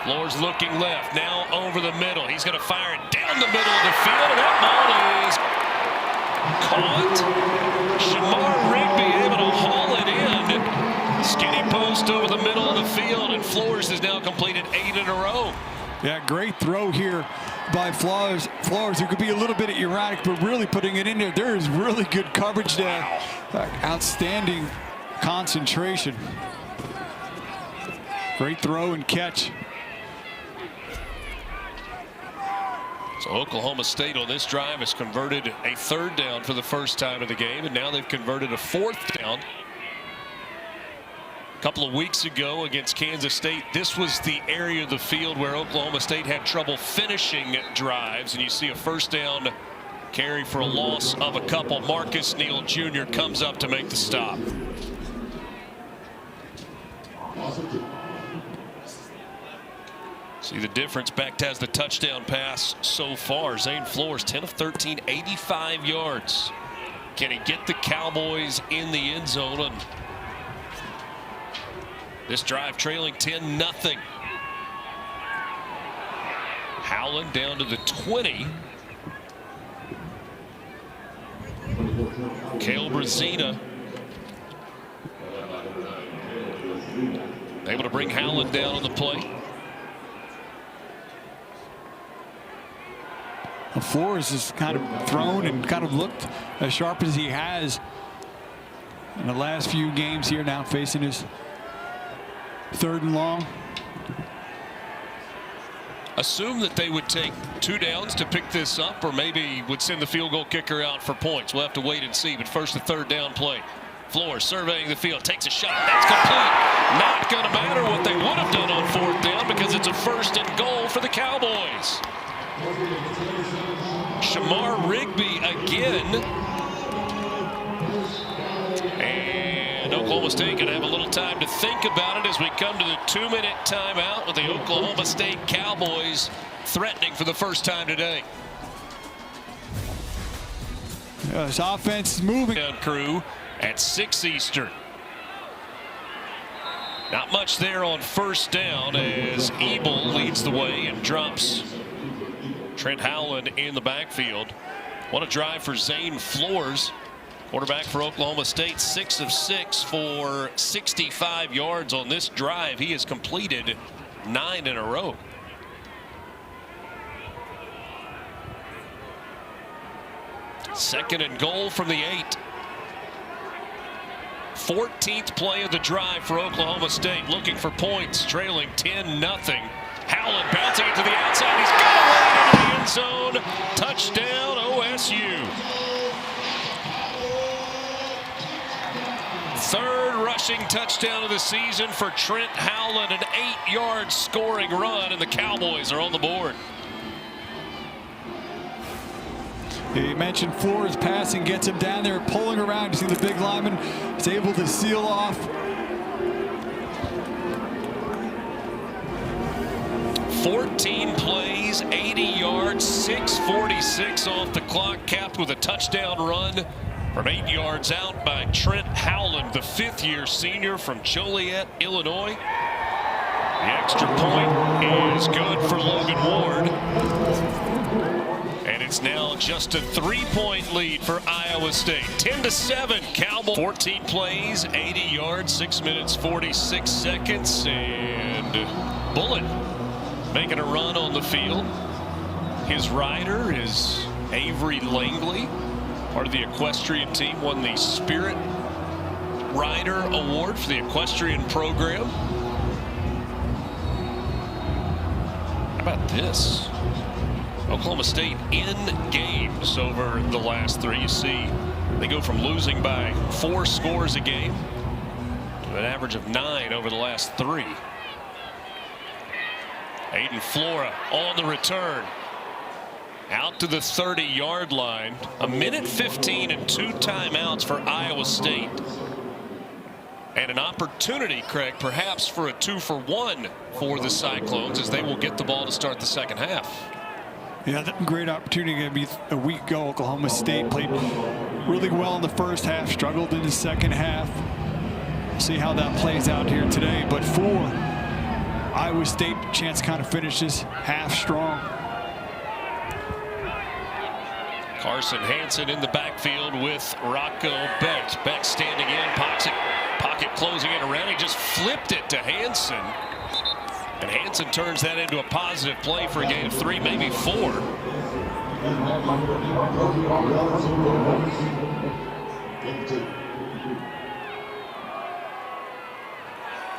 Flores looking left, now over the middle. He's going to fire it down the middle of the field, and that ball is caught. Shamar Rigby able to haul it in. Skinny post over the middle of the field, and Flores has now completed 8 in a row. Yeah, great throw here by Flores, who could be a little bit erratic, but really putting it in there. There is really good coverage there. Outstanding concentration. Great throw and catch. So Oklahoma State on this drive has converted a 3rd down for the first time of the game, and now they've converted a 4th down. A couple of weeks ago against Kansas State, this was the area of the field where Oklahoma State had trouble finishing drives, and you see a 1st down carry for a loss of a couple. Marcus Neal Jr. comes up to make the stop. See the difference. Becht has the touchdown pass so far. Zane Flores 10 of 13, 85 yards. Can he get the Cowboys in the end zone? And this drive trailing 10-0. Howland down to the 20. Cale Brazina able to bring Howland down on the play. Flores has kind of thrown and kind of looked as sharp as he has in the last few games here, now facing his 3rd and long. Assume that they would take 2 downs to pick this up, or maybe would send the field goal kicker out for points. We'll have to wait and see. But first, the 3rd down play. Flores surveying the field, takes a shot. That's complete. Not going to matter what they would have done on 4th down because it's a 1st and goal for the Cowboys. Shamar Rigby again. And Oklahoma State going to have a little time to think about it as we come to the 2-minute timeout with the Oklahoma State Cowboys threatening for the first time today. This offense is moving. Crew at 6 Eastern. Not much there on 1st down as Ebel leads the way and drops Trent Howland in the backfield. What a drive for Zane Flores, quarterback for Oklahoma State. 6 of 6 for 65 yards on this drive. He has completed 9 in a row. Second and goal from the 8. 14th play of the drive for Oklahoma State, looking for points, trailing 10-0. Howland bouncing it to the outside. He's got away into the end zone. Touchdown, OSU. 3rd rushing touchdown of the season for Trent Howland. An 8-yard scoring run, and the Cowboys are on the board. You mentioned Flores passing, gets him down there, pulling around. You see the big lineman is able to seal off. 14 plays, 80 yards, 6:46 off the clock, capped with a touchdown run from 8 yards out by Trent Howland, the 5th-year senior from Joliet, Illinois. The extra point is good for Logan Ward. And it's now just a 3-point lead for Iowa State. 10-7, Cowboys. 14 plays, 80 yards, 6 minutes, 46 seconds. And Bullet making a run on the field. His rider is Avery Langley, part of the equestrian team, won the Spirit Rider Award for the equestrian program. How about this? Oklahoma State in games over the last 3. You see, they go from losing by 4 scores a game to an average of 9 over the last 3. Aiden Flora on the return. Out to the 30-yard line. 1:15 and 2 timeouts for Iowa State. And an opportunity, Craig, perhaps for a 2-for-1 for the Cyclones as they will get the ball to start the second half. Yeah, great opportunity. Going to be a week ago. Oklahoma State played really well in the first half, struggled in the second half. We'll see how that plays out here today. But for Iowa State, chance to kind of finish this half strong. Carson Hansen in the backfield with Rocco Becht. Becht standing in, pocket closing in around. He just flipped it to Hansen. And Hansen turns that into a positive play for a gain of 3, maybe 4.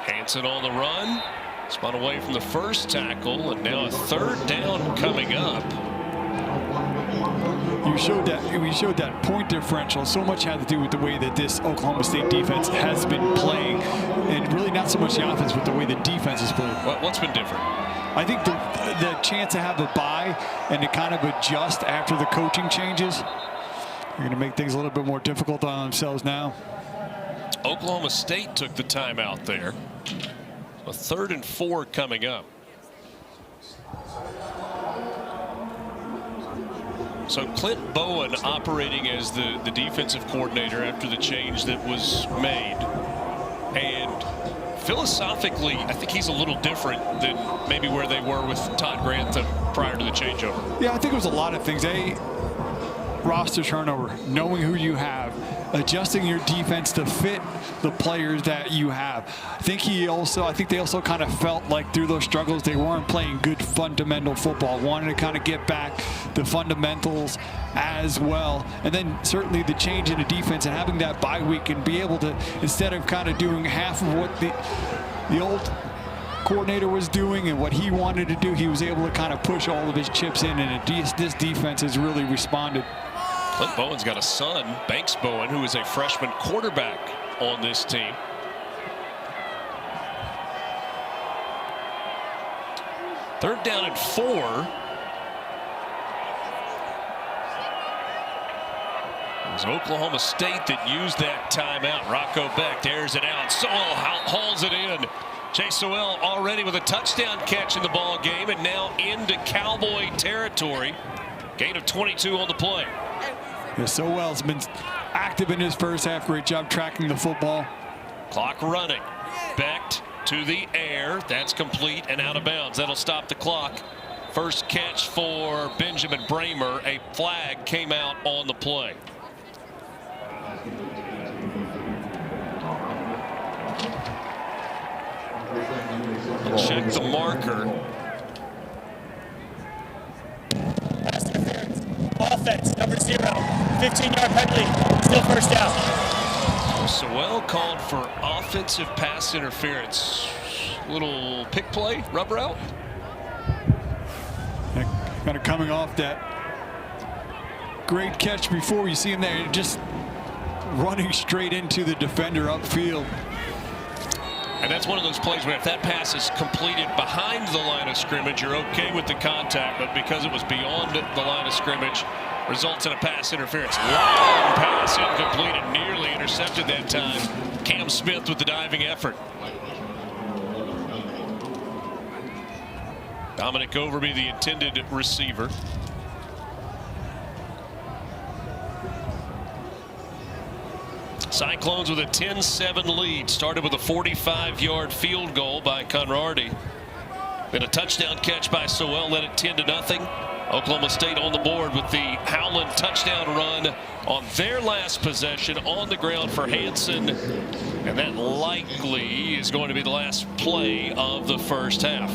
Hansen on the run. Spun away from the first tackle, and now a 3rd down coming up. we showed that point differential. So much had to do with the way that this Oklahoma State defense has been playing, and really not so much the offense, but the way the defense is playing. What's been different? I think the chance to have a bye and to kind of adjust after the coaching changes are going to make things a little bit more difficult on themselves now. Oklahoma State took the timeout there. A 3rd and 4 coming up. So Clint Bowen operating as the defensive coordinator after the change that was made. And philosophically, I think he's a little different than maybe where they were with Todd Grantham prior to the changeover. Yeah, I think it was a lot of things. Roster turnover, knowing who you have, adjusting your defense to fit the players that you have. I think they also kind of felt like through those struggles they weren't playing good fundamental football. Wanted to kind of get back the fundamentals as well. And then certainly the change in the defense and having that bye week and be able to, instead of kind of doing half of what the old coordinator was doing and what he wanted to do, he was able to kind of push all of his chips in, and this defense has really responded. Clint Bowen's got a son, Banks Bowen, who is a freshman quarterback on this team. Third down and 4. It was Oklahoma State that used that timeout. Rocco Becht airs it out. Sewell hauls it in. Chase Sewell already with a touchdown catch in the ball game, and now into Cowboy territory. Gain of 22 on the play. Yeah, Sewell's been active in his first half. Great job tracking the football. Clock running. Becht to the air. That's complete and out of bounds. That'll stop the clock. First catch for Benjamin Bramer. A flag came out on the play. Check the marker. Offense, number 0, 15-yard penalty, still first down. Sewell called for offensive pass interference. Little pick play, rubber out. Kind of coming off that great catch before. You see him there, just running straight into the defender upfield. And that's one of those plays where if that pass is completed behind the line of scrimmage, you're okay with the contact, but because it was beyond the line of scrimmage, results in a pass interference. Long pass, incomplete, and nearly intercepted that time. Cam Smith with the diving effort. Dominic Overby, the intended receiver. Cyclones with a 10-7 lead. Started with a 45-yard field goal by Conradi. Then a touchdown catch by Sewell led it 10-0. Oklahoma State on the board with the Howland touchdown run on their last possession on the ground for Hanson. And that likely is going to be the last play of the first half.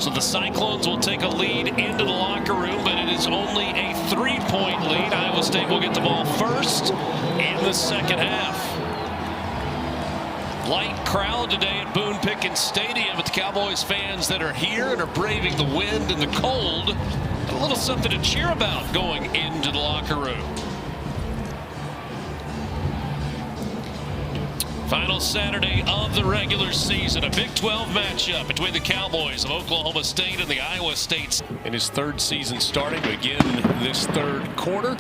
So the Cyclones will take a lead into the locker room, but it is only a 3-point lead. Iowa State will get the ball first in the second half. Light crowd today at Boone Pickens Stadium, but the Cowboys fans that are here and are braving the wind and the cold, a little something to cheer about going into the locker room. Final Saturday of the regular season, a Big 12 matchup between the Cowboys of Oklahoma State and the Iowa State. In his third season starting to begin this third quarter.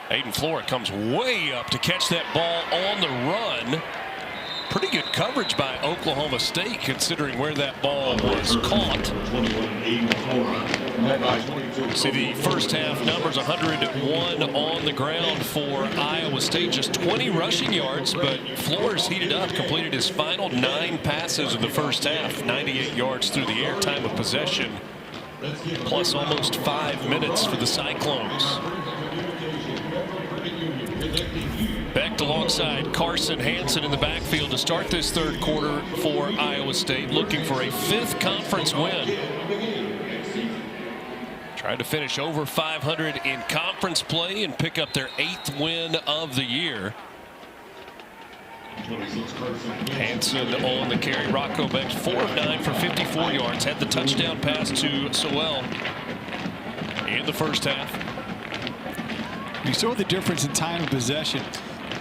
Aiden Flora comes way up to catch that ball on the run. Pretty good coverage by Oklahoma State considering where that ball was caught. See the first half numbers, 101 on the ground for Iowa State, just 20 rushing yards, but Flores heated up, completed his final 9 passes of the first half, 98 yards through the air, time of possession, plus almost 5 minutes for the Cyclones. Becht alongside Carson Hansen in the backfield to start this third quarter for Iowa State, looking for a 5th conference win. Trying to finish over 500 in conference play and pick up their 8th win of the year. Hansen on the carry. Rocco Becht 4 of 9 for 54 yards. Had the touchdown pass to Sewell. in the first half. You saw the difference in time of possession.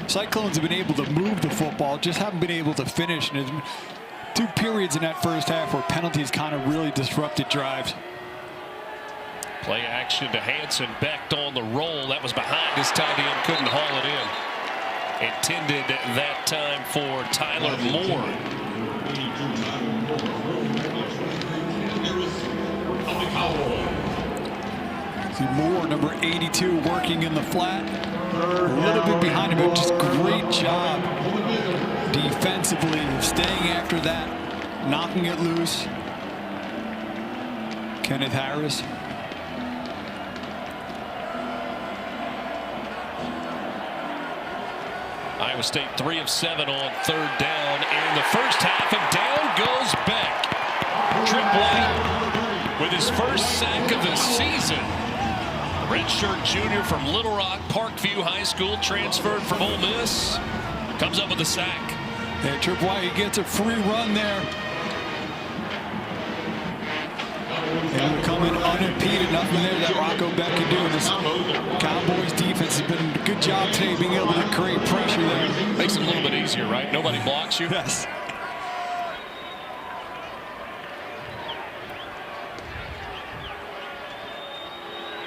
Cyclones have been able to move the football, just haven't been able to finish. And there's been 2 periods in that first half where penalties kind of really disrupted drives. Play action to Hanson. Becht on the roll. That was behind his tight end. Couldn't haul it in. Intended that time for Tyler Moore. See Moore, number 82, working in the flat. A little bit behind him, but just great job defensively, staying after that, knocking it loose. Kenneth Harris. Iowa State 3 of 7 on 3rd down in the first half, and down goes Becht. Trip White with his first sack of the season. Redshirt junior from Little Rock, Parkview High School, transferred from Ole Miss, comes up with a sack. Yeah, Trip White gets a free run there. And we're coming unimpeded, nothing there that Rocco Becht can do. This Cowboys defense has been a good job today being able to create pressure there. Makes it a little bit easier, right? Nobody blocks you. Yes.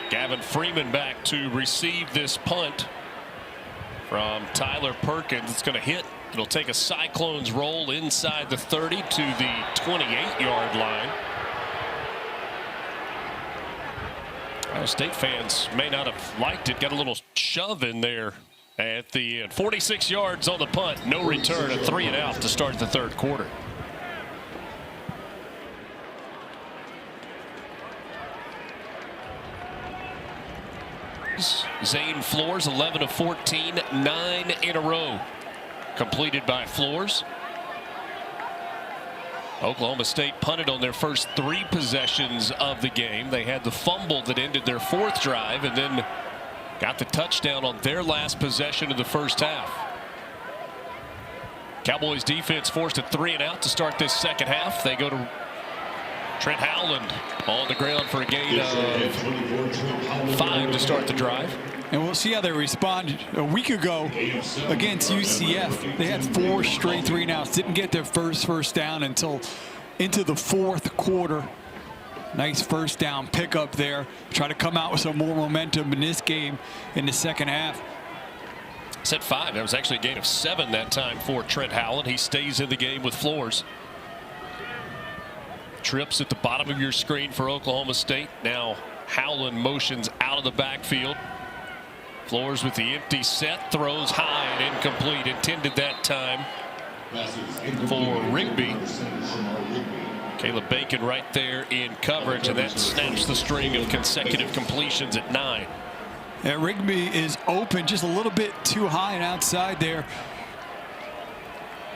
Gavin Freeman back to receive this punt from Tyler Perkins. It's going to hit. It'll take a Cyclones roll inside the 30 to the 28-yard line. Iowa State fans may not have liked it. Got a little shove in there at the end. 46 yards on the punt. No return. A 3 and out to start the 3rd quarter. Zane Flores, 11 of 14, 9 in a row completed by Flores. Oklahoma State punted on their first 3 possessions of the game. They had the fumble that ended their 4th drive and then got the touchdown on their last possession of the first half. Cowboys defense forced a 3 and out to start this second half. They go to Trent Howland on the ground for a gain of 5 to start the drive. And we'll see how they respond. A week ago against UCF, they had 4 straight 3 and outs. Didn't get their first down until into the 4th quarter. Nice first down pickup there. Try to come out with some more momentum in this game in the second half. Said 5. That was actually a gain of 7 that time for Trent Howland. He stays in the game with Flores. Trips at the bottom of your screen for Oklahoma State. Now Howland motions out of the backfield. Flores with the empty set, throws high and incomplete. Intended that time for Rigby. Caleb Bacon right there in coverage, and that snaps the string of consecutive completions at 9. Yeah, Rigby is open just a little bit too high and outside there.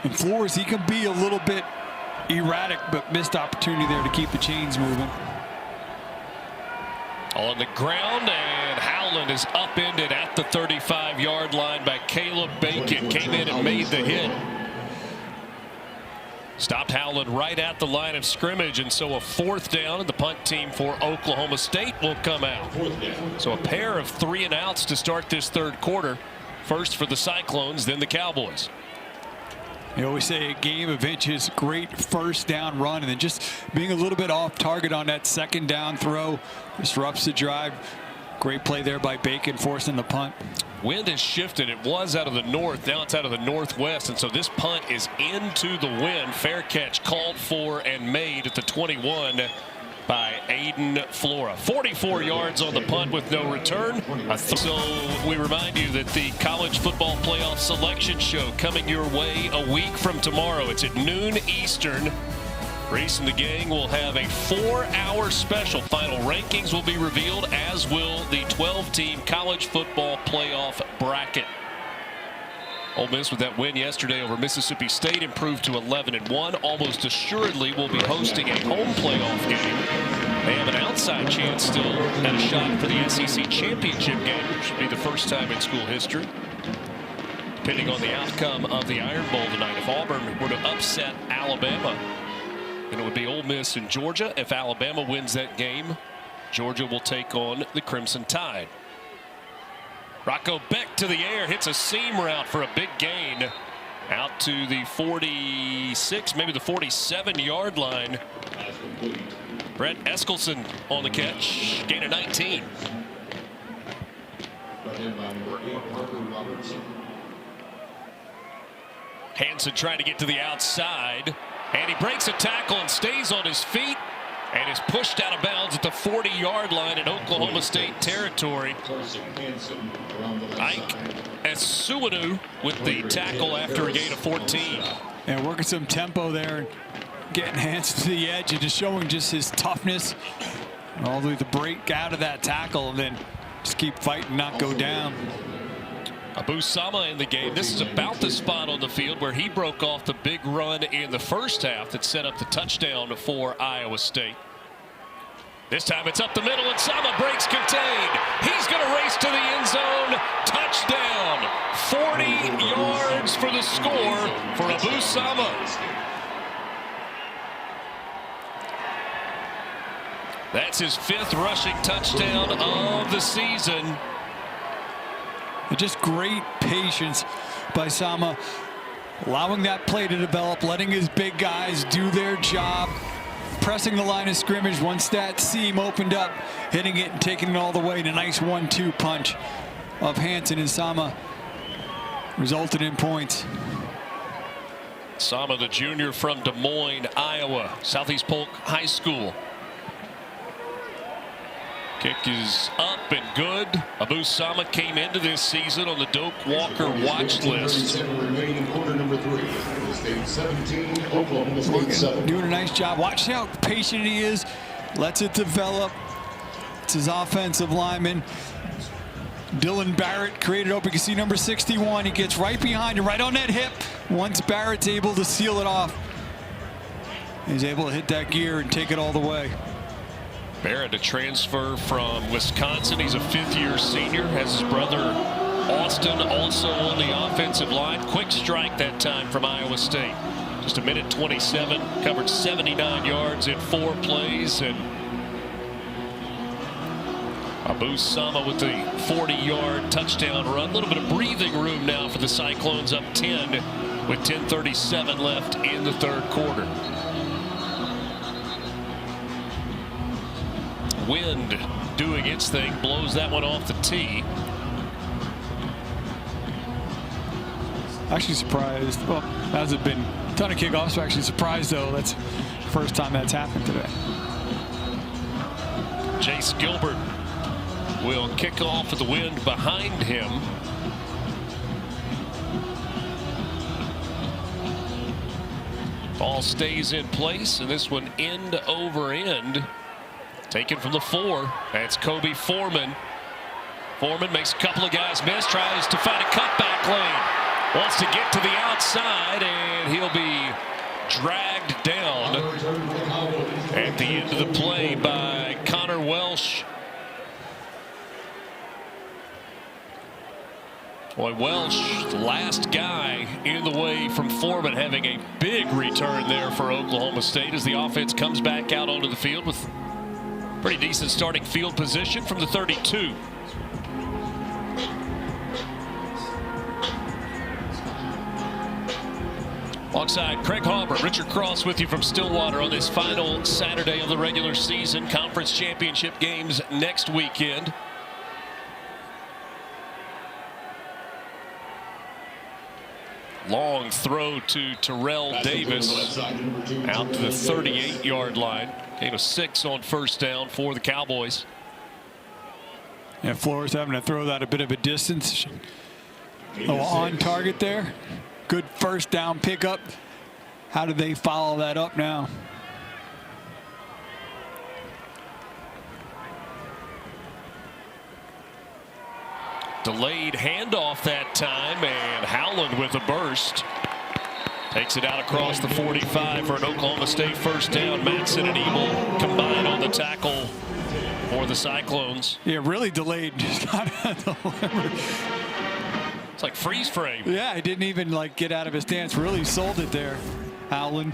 And Flores, he can be a little bit erratic, but missed opportunity there to keep the chains moving. On the ground, and Howland is upended at the 35-yard line by Caleb Bacon. Came in and made the hit. Stopped Howland right at the line of scrimmage, and so a 4th down, and the punt team for Oklahoma State will come out. So a pair of 3 and outs to start this 3rd quarter. First for the Cyclones, then the Cowboys. You always say a game of inches, great first down run, and then just being a little bit off target on that 2nd down throw disrupts the drive. Great play there by Bacon, forcing the punt. Wind has shifted. It was out of the north. Now it's out of the northwest. And so this punt is into the wind. Fair catch called for and made at the 21 by Aiden Flora. 44 yards on the punt with no return. So we remind you that the College Football Playoff Selection Show coming your way a week from tomorrow. It's at noon Eastern. Reese and the gang will have a 4-hour special. Final rankings will be revealed, as will the 12-team College Football Playoff bracket. Ole Miss, with that win yesterday over Mississippi State, improved to 11-1. Almost assuredly will be hosting a home playoff game. They have an outside chance still at a shot for the SEC championship game, which should be the first time in school history. Depending on the outcome of the Iron Bowl tonight, if Auburn were to upset Alabama, then it would be Ole Miss and Georgia. If Alabama wins that game, Georgia will take on the Crimson Tide. Rocco Beck to the air, hits a seam route for a big gain out to the 46, maybe the 47-yard line. Brett Eskelson on the catch, gain of 19. Hansen trying to get to the outside, and he breaks a tackle and stays on his feet and is pushed out of bounds at the 40-yard line in Oklahoma State territory. Ike Esuwanu with the tackle after a gain of 14. And working some tempo there and getting Hansen to the edge and just showing just his toughness all the way to break out of that tackle and then just keep fighting, not go down. Abu Sama in the game. This is about the spot on the field where he broke off the big run in the first half that set up the touchdown for Iowa State. This time it's up the middle and Sama breaks contained. He's going to race to the end zone. Touchdown. 40 yards for the score for Abu Sama. That's his 5th rushing touchdown of the season. Just great patience by Sama, allowing that play to develop, letting his big guys do their job, pressing the line of scrimmage. Once that seam opened up, hitting it and taking it all the way. And a nice 1-2 punch of Hansen and Sama resulted in points. Sama, the junior from Des Moines, Iowa, Southeast Polk High School. Kick is up and good. Abu Sama came into this season on the Doak Walker watch list. Doing a nice job. Watch how patient he is. Lets it develop. It's his offensive lineman. Dylan Barrett created open. You can see number 61. He gets right behind him, right on that hip. Once Barrett's able to seal it off, he's able to hit that gear and take it all the way. Barrett, a transfer from Wisconsin. He's a 5th-year senior. Has his brother Austin also on the offensive line. Quick strike that time from Iowa State. Just a minute 27. Covered 79 yards in 4 plays. And Abu Sama with the 40-yard touchdown run. A little bit of breathing room now for the Cyclones, up 10 with 10:37 left in the 3rd quarter. Wind doing its thing, blows that one off the tee. Actually surprised. Well, hasn't been a ton of kickoffs. So actually surprised though. That's the first time that's happened today. Jace Gilbert will kick off with the wind behind him. Ball stays in place, and this one end over end. Taken from the 4. That's Kobe Foreman. Foreman makes a couple of guys miss, tries to find a cutback lane. Wants to get to the outside, and he'll be dragged down at the end of the play by Connor Welsh. Boy, Welsh, the last guy in the way from Foreman, having a big return there for Oklahoma State as the offense comes back out onto the field with pretty decent starting field position from the 32. Alongside Craig Hauber, Richard Cross with you from Stillwater on this final Saturday of the regular season. Conference championship games next weekend. Long throw to Terrell Davis out to the 38-yard line. Gain of 6 on first down for the Cowboys. And Flores having to throw that a bit of a distance. Oh, on target there. Good first down pickup. How do they follow that up now? Delayed handoff that time, and Howland with a burst. Takes it out across the 45 for an Oklahoma State first down. Matson and Ebel combine on the tackle for the Cyclones. Yeah, really delayed. Just got delivered. It's like freeze frame. Yeah, he didn't even like get out of his stance. Really sold it there, Howland.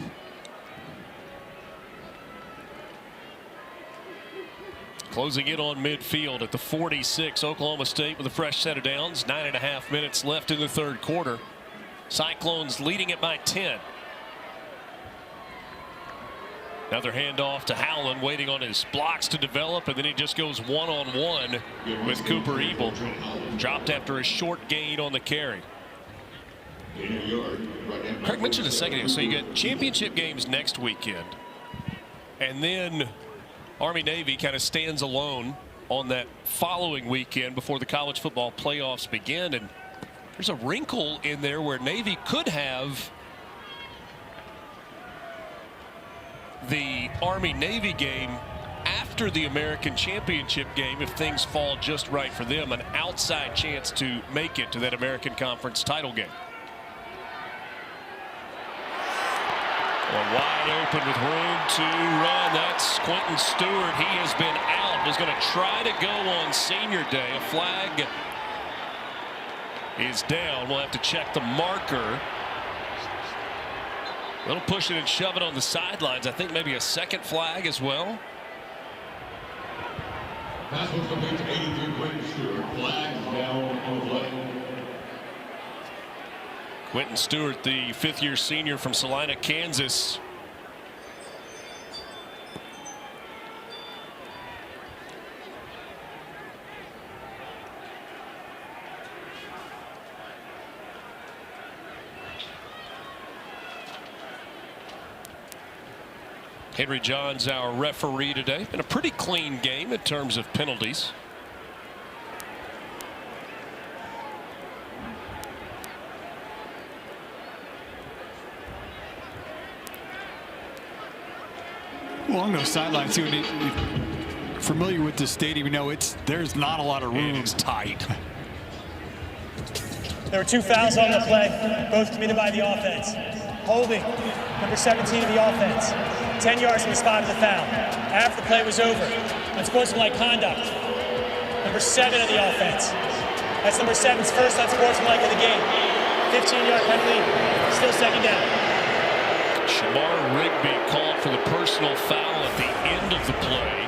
Closing in on midfield at the 46. Oklahoma State with a fresh set of downs. 9.5 minutes left in the third quarter. Cyclones leading it by 10. Another handoff to Howland, waiting on his blocks to develop, and then he just goes one-on-one with Cooper Ebel. Dropped after a short gain on the carry. Craig mentioned a second ago, so you get championship games next weekend, and then Army-Navy kind of stands alone on that following weekend before the college football playoffs begin. And there's a wrinkle in there where Navy could have the Army-Navy game after the American Championship game if things fall just right for them, an outside chance to make it to that American Conference title game. One wide open with room to run. That's Quentin Stewart. He has been out. Is going to try to go on senior day. A flag is down. We'll have to check the marker. A little push it and shove it on the sidelines. I think maybe a second flag as well. Pass was complete to 83, Quentin Stewart. Flag down on the play. Quentin Stewart, the fifth-year senior from Salina, Kansas. Henry Johns, our referee today. Been a pretty clean game in terms of penalties. Along those sidelines, too, familiar with the stadium, you know there's not a lot of room. It's tight. There were 2 fouls on the play, both committed by the offense. Holding, number 17 of the offense. 10 yards from the spot of the foul. After the play was over, unsportsmanlike conduct. Number 7 of the offense. That's number 7's first unsportsmanlike of the game. 15-yard penalty, still second down. Shamar Rigby called for the personal foul at the end of the play.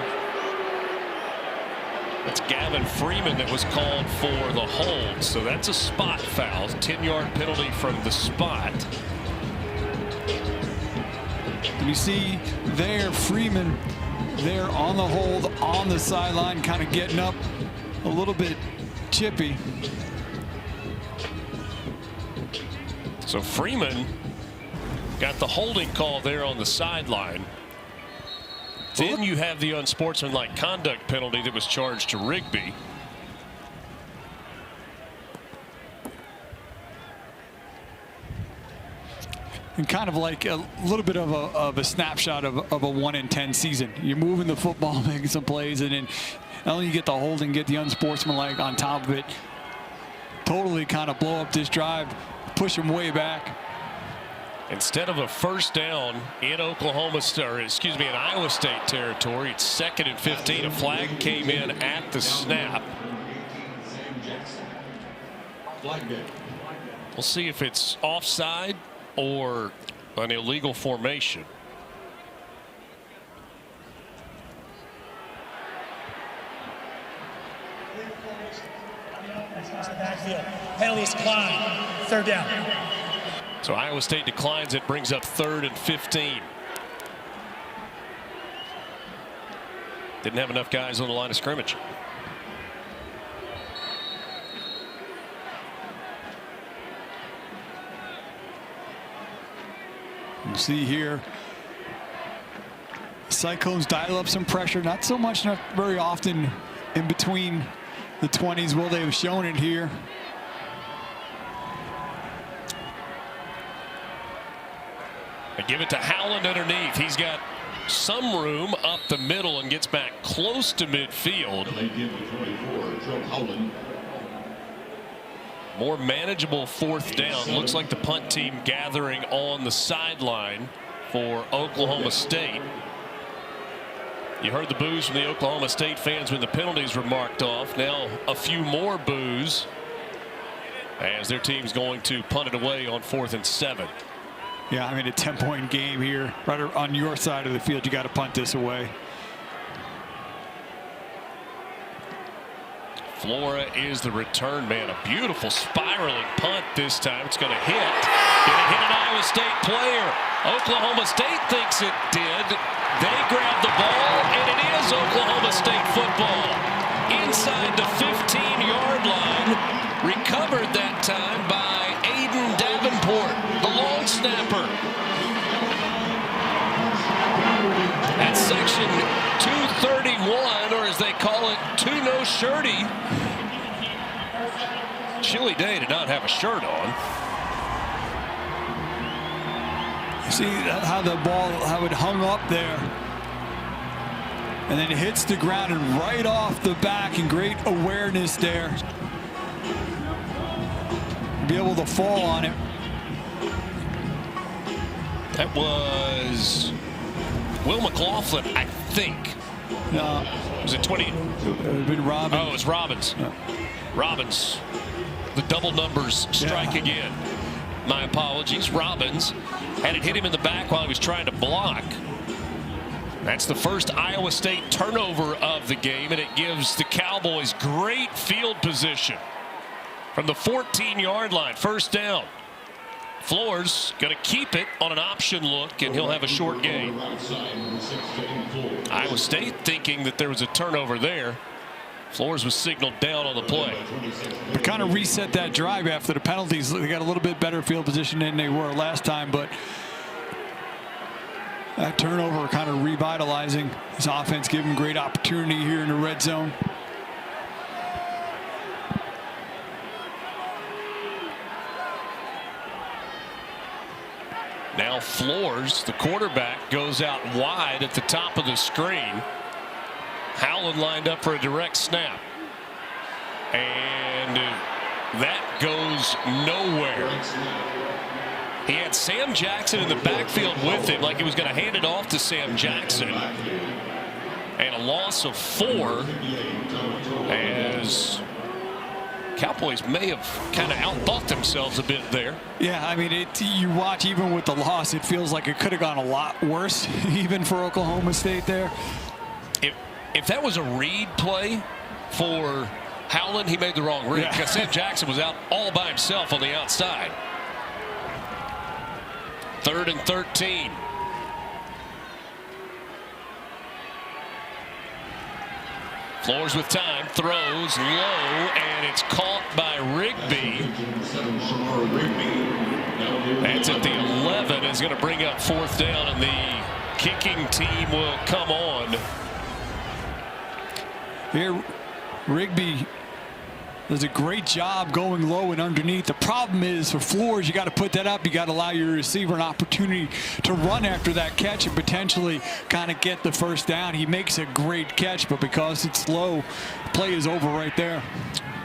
That's Gavin Freeman that was called for the hold. So that's a spot foul. 10-yard penalty from the spot. And you see there Freeman there on the hold on the sideline, kind of getting up a little bit chippy. So Freeman got the holding call there on the sideline. Then you have the unsportsmanlike conduct penalty that was charged to Rigby. And kind of like a little bit of a snapshot of a 1-in-10 season. You're moving the football, making some plays, and then not only you get the holding, get the unsportsmanlike on top of it. Totally kind of blow up this drive, push them way back. Instead of a first down in in Iowa State territory, it's 2nd and 15. A flag came in at the snap. We'll see if it's offside or an illegal formation. Penalty is declined. 3rd down. So Iowa State declines it, brings up 3rd and 15. Didn't have enough guys on the line of scrimmage. You see here, Cyclones dial up some pressure. Not so much, not very often in between the 20s. Well, they've shown it here. And give it to Howland underneath. He's got some room up the middle and gets back close to midfield. More manageable 4th down. Looks like the punt team gathering on the sideline for Oklahoma State. You heard the boos from the Oklahoma State fans when the penalties were marked off. Now a few more boos as their team's going to punt it away on 4th and 7. Yeah, I mean, a 10-point game here. Right on your side of the field, you got to punt this away. Flora is the return man. A beautiful spiraling punt this time. It's going to hit. Did it hit an Iowa State player? Oklahoma State thinks it did. They grab the ball, and it is Oklahoma State football. Inside the 15-yard line. Recovered that time by Aiden Davenport, the long snapper. At section 231, or as they call it, 2-no-shirty. Chilly day to not have a shirt on. See how the ball, how it hung up there. And then it hits the ground and right off the back, and great awareness there. Be able to fall on it. That was Will McLaughlin, I think. Was it 20? It would have been Robbins. Oh, it was Robbins. Yeah. Robbins. The double numbers strike again. My apologies. Robbins had it hit him in the back while he was trying to block. That's the first Iowa State turnover of the game, and it gives the Cowboys great field position from the 14-yard line. First down. Flores going to keep it on an option look, and he'll have a short gain. Iowa State thinking that there was a turnover there. Flores was signaled down on the play. But kind of reset that drive after the penalties. They got a little bit better field position than they were last time, but that turnover kind of revitalizing his offense, giving great opportunity here in the red zone. Now Flores, the quarterback, goes out wide at the top of the screen. Howland lined up for a direct snap. And that goes nowhere. He had Sam Jackson in the backfield with him, like he was going to hand it off to Sam Jackson. And a loss of 4 as Cowboys may have kind of outthought themselves a bit there. Yeah, I mean, you watch, even with the loss, it feels like it could have gone a lot worse, even for Oklahoma State there. If that was a read play for Howland, he made the wrong read. Because Sam Jackson was out all by himself on the outside. 3rd and 13. Flores with time, throws low, and it's caught by Rigby. That's at the 11. Is going to bring up 4th down, and the kicking team will come on. Here, Rigby does a great job going low and underneath. The problem is for Flores, you got to put that up. You got to allow your receiver an opportunity to run after that catch and potentially kind of get the first down. He makes a great catch, but because it's low, play is over right there.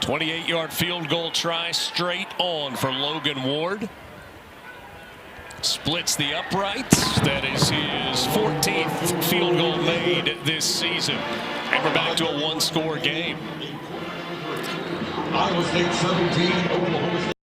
28-yard field goal try straight on for Logan Ward. Splits the uprights. That is his 14th field goal made this season. And we're back to a 1-score game. Iowa State 17, Oklahoma State.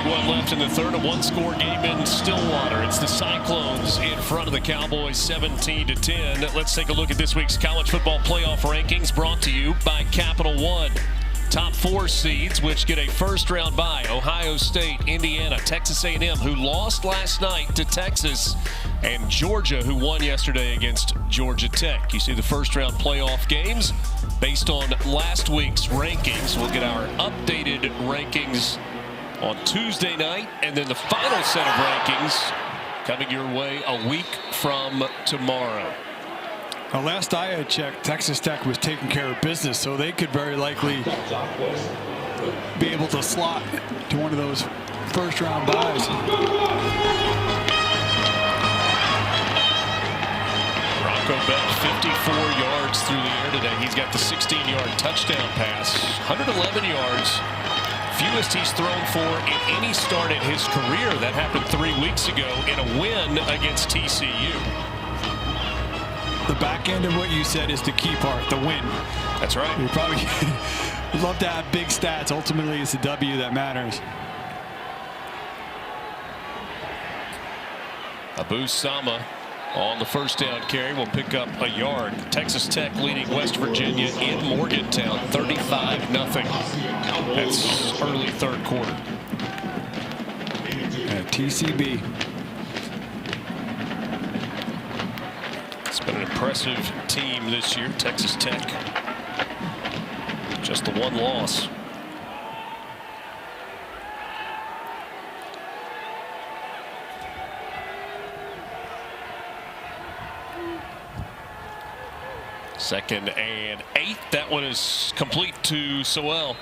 one left in the third, a one-score game in Stillwater. It's the Cyclones in front of the Cowboys, 17-10. Let's take a look at this week's college football playoff rankings, brought to you by Capital One. Top 4 seeds, which get a first-round bye: Ohio State, Indiana, Texas A&M, who lost last night to Texas, and Georgia, who won yesterday against Georgia Tech. You see the first-round playoff games based on last week's rankings. We'll get our updated rankings on Tuesday night, and then the final set of rankings coming your way a week from tomorrow. Well, last I had checked, Texas Tech was taking care of business, so they could very likely be able to slot to one of those first-round byes. Bronco Bet 54 yards through the air today. He's got the 16-yard touchdown pass, 111 yards. Fewest he's thrown for in any start in his career. That happened 3 weeks ago in a win against TCU. The back end of what you said is the key part, the win. That's right. You probably would love to have big stats. Ultimately, it's the W that matters. Abu Sama on the first down carry will pick up a yard. Texas Tech leading West Virginia in Morgantown 35-0. That's early third quarter. TCB. It's been an impressive team this year, Texas Tech. Just the one loss. Second and 8. That one is complete to Sewell.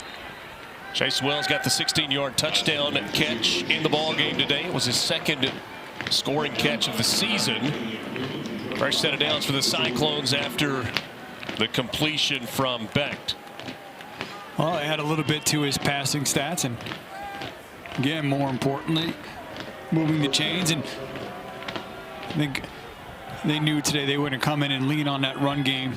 Chase Sewell's got the 16-yard touchdown catch in the ball game today. It was his second scoring catch of the season. Fresh set of downs for the Cyclones after the completion from Becht. Well, it had a little bit to his passing stats, and again, more importantly, moving the chains. And I think they knew today they wouldn't come in and lean on that run game.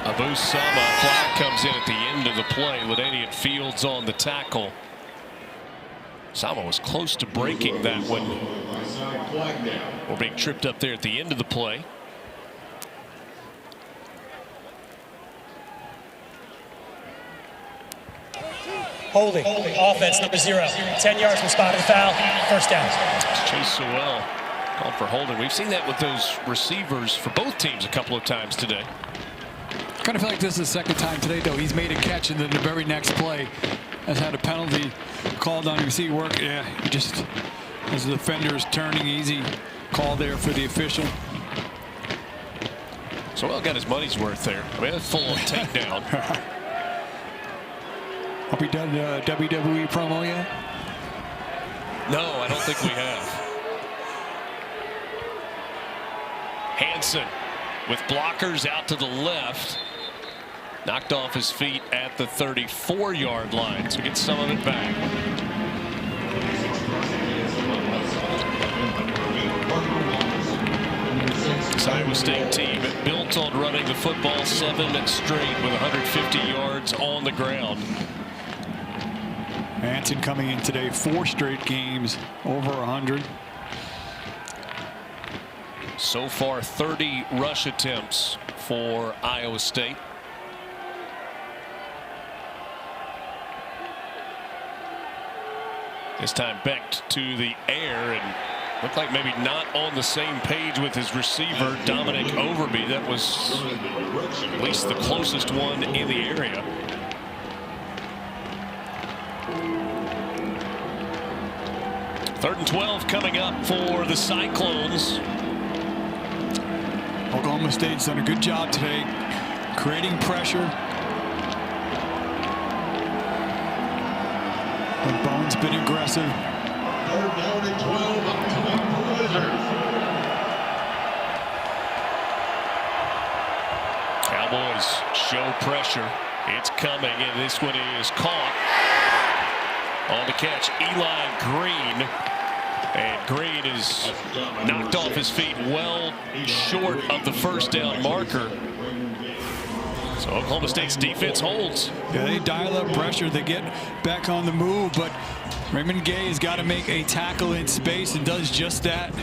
Abu Sama, flag comes in at the end of the play. LaDainian Fields on the tackle. Sama was close to breaking that one. Or being tripped up there at the end of the play. Holding. Offense number 0. 10 yards from spot of the foul. First down. Chase Sewell called for holding. We've seen that with those receivers for both teams a couple of times today. Kind of feel like this is the second time today, though. He's made a catch, and then the very next play has had a penalty called on him. You see work, yeah, just as the defender is turning, easy call there for the official. Sewell got his money's worth there. I mean, that's full-on takedown. Have we done a WWE promo yet? No, I don't think we have. Hansen with blockers out to the left. Knocked off his feet at the 34-yard line, so get some of it back. This Iowa State team built on running the football 7 straight with 150 yards on the ground. Hansen coming in today, 4 straight games over 100. So far, 30 rush attempts for Iowa State. This time Becht to the air, and looked like maybe not on the same page with his receiver, Dominic Overby. That was at least the closest one in the area. Third and 12 coming up for the Cyclones. Oklahoma State's done a good job today creating pressure. And Bone's been aggressive. Third down and 12 coming for the Wizards. Cowboys show pressure. It's coming, and this one is caught. On the catch, Eli Green. And Green is knocked off his feet well short of the first down marker. So Oklahoma State's defense holds. Yeah, they dial up pressure. They get back on the move, but Raymond Gay has got to make a tackle in space and does just that.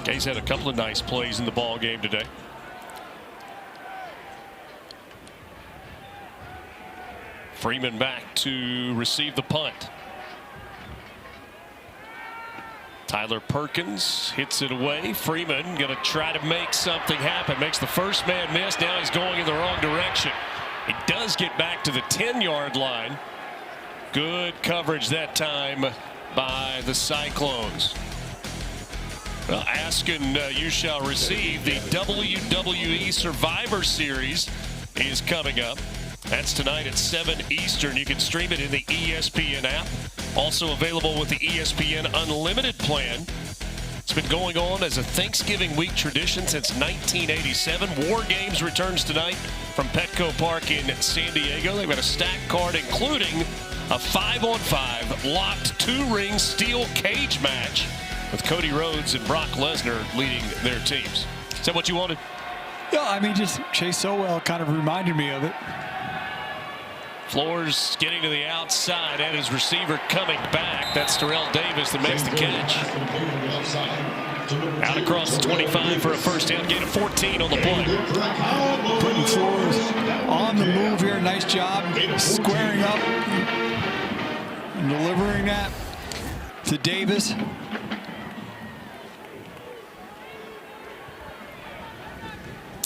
Gay's had a couple of nice plays in the ball game today. Freeman back to receive the punt. Tyler Perkins hits it away. Freeman going to try to make something happen. Makes the first man miss. Now he's going in the wrong direction. He does get back to the 10-yard line. Good coverage that time by the Cyclones. Well, Askin, you shall receive. The WWE Survivor Series is coming up. That's tonight at 7 Eastern. You can stream it in the ESPN app. Also available with the ESPN Unlimited plan. It's been going on as a Thanksgiving week tradition since 1987. War Games returns tonight from Petco Park in San Diego. They've got a stacked card including a 5-on-5 locked 2-ring steel cage match with Cody Rhodes and Brock Lesnar leading their teams. Is that what you wanted? Yeah, I mean, just Chase Sowell kind of reminded me of it. Flores getting to the outside and his receiver coming back. That's Terrell Davis that makes the catch. Out across the 25 for a first down. Gain of 14 on the play. Putting Flores on the move here. Nice job squaring up and delivering that to Davis.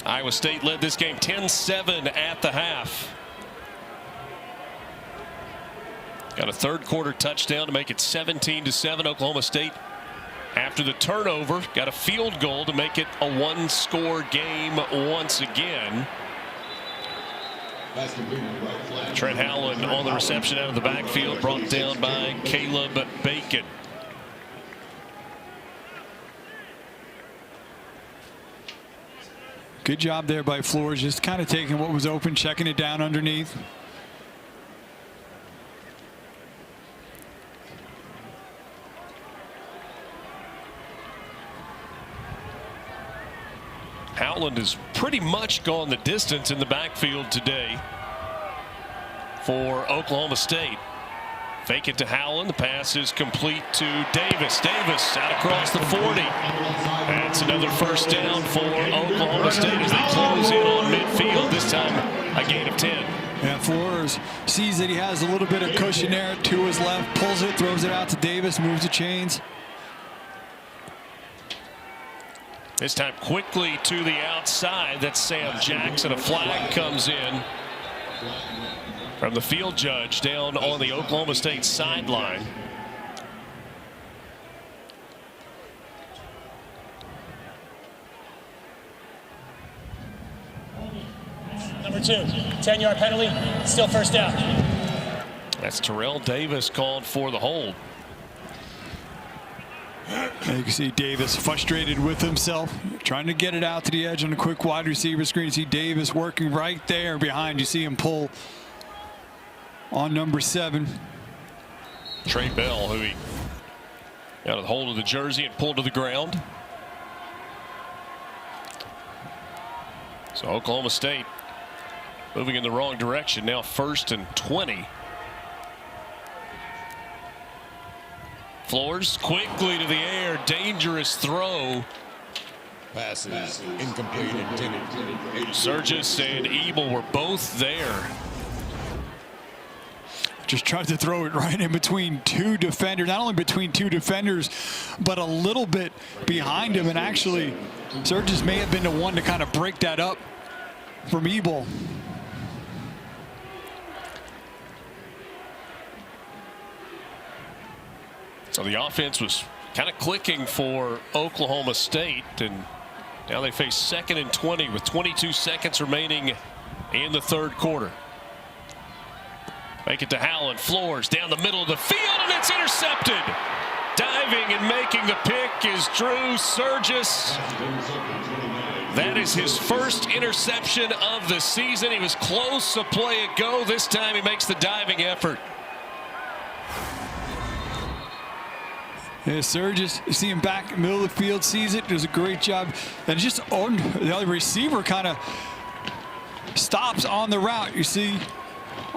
Iowa State led this game 10-7 at the half. Got a third quarter touchdown to make it 17-7. Oklahoma State, after the turnover, got a field goal to make it a 1-score game once again. Trent Howland on the reception out of the backfield, brought down by Caleb Bacon. Good job there by Flores, just kind of taking what was open, checking it down underneath. Howland has pretty much gone the distance in the backfield today for Oklahoma State. Fake it to Howland. The pass is complete to Davis. Davis out across the 40. That's another first down for Oklahoma State as they close in on midfield. This time a gain of 10. Yeah, Flores sees that he has a little bit of cushion there to his left, pulls it, throws it out to Davis, moves the chains. This time quickly to the outside. That's Sam Jackson. A flag comes in from the field judge down on the Oklahoma State sideline. Number 2, 10-yard penalty, still first down. That's Terrell Davis called for the hold. And you can see Davis frustrated with himself, trying to get it out to the edge on a quick wide receiver screen. You see Davis working right there behind. You see him pull on number 7. Trey Bell, who he got a hold of the jersey and pulled to the ground. So Oklahoma State moving in the wrong direction. Now 1st and 20. Flores quickly to the air. Dangerous throw. Passes incomplete, intended. Surgis and Ebel were both there. Just tried to throw it right in between 2 defenders. Not only between 2 defenders, but a little bit behind him. And actually, Surgis may have been the one to kind of break that up from Ebel. So the offense was kind of clicking for Oklahoma State, and now they face 2nd and 20 with 22 seconds remaining in the third quarter. Make it to Howland. Flores down the middle of the field, and it's intercepted. Diving and making the pick is Drew Surgis. That is his first interception of the season. He was close to play it go. This time he makes the diving effort. Yeah, Surges, you see him back in the middle of the field, sees it, does a great job. And just on the other receiver kind of stops on the route. You see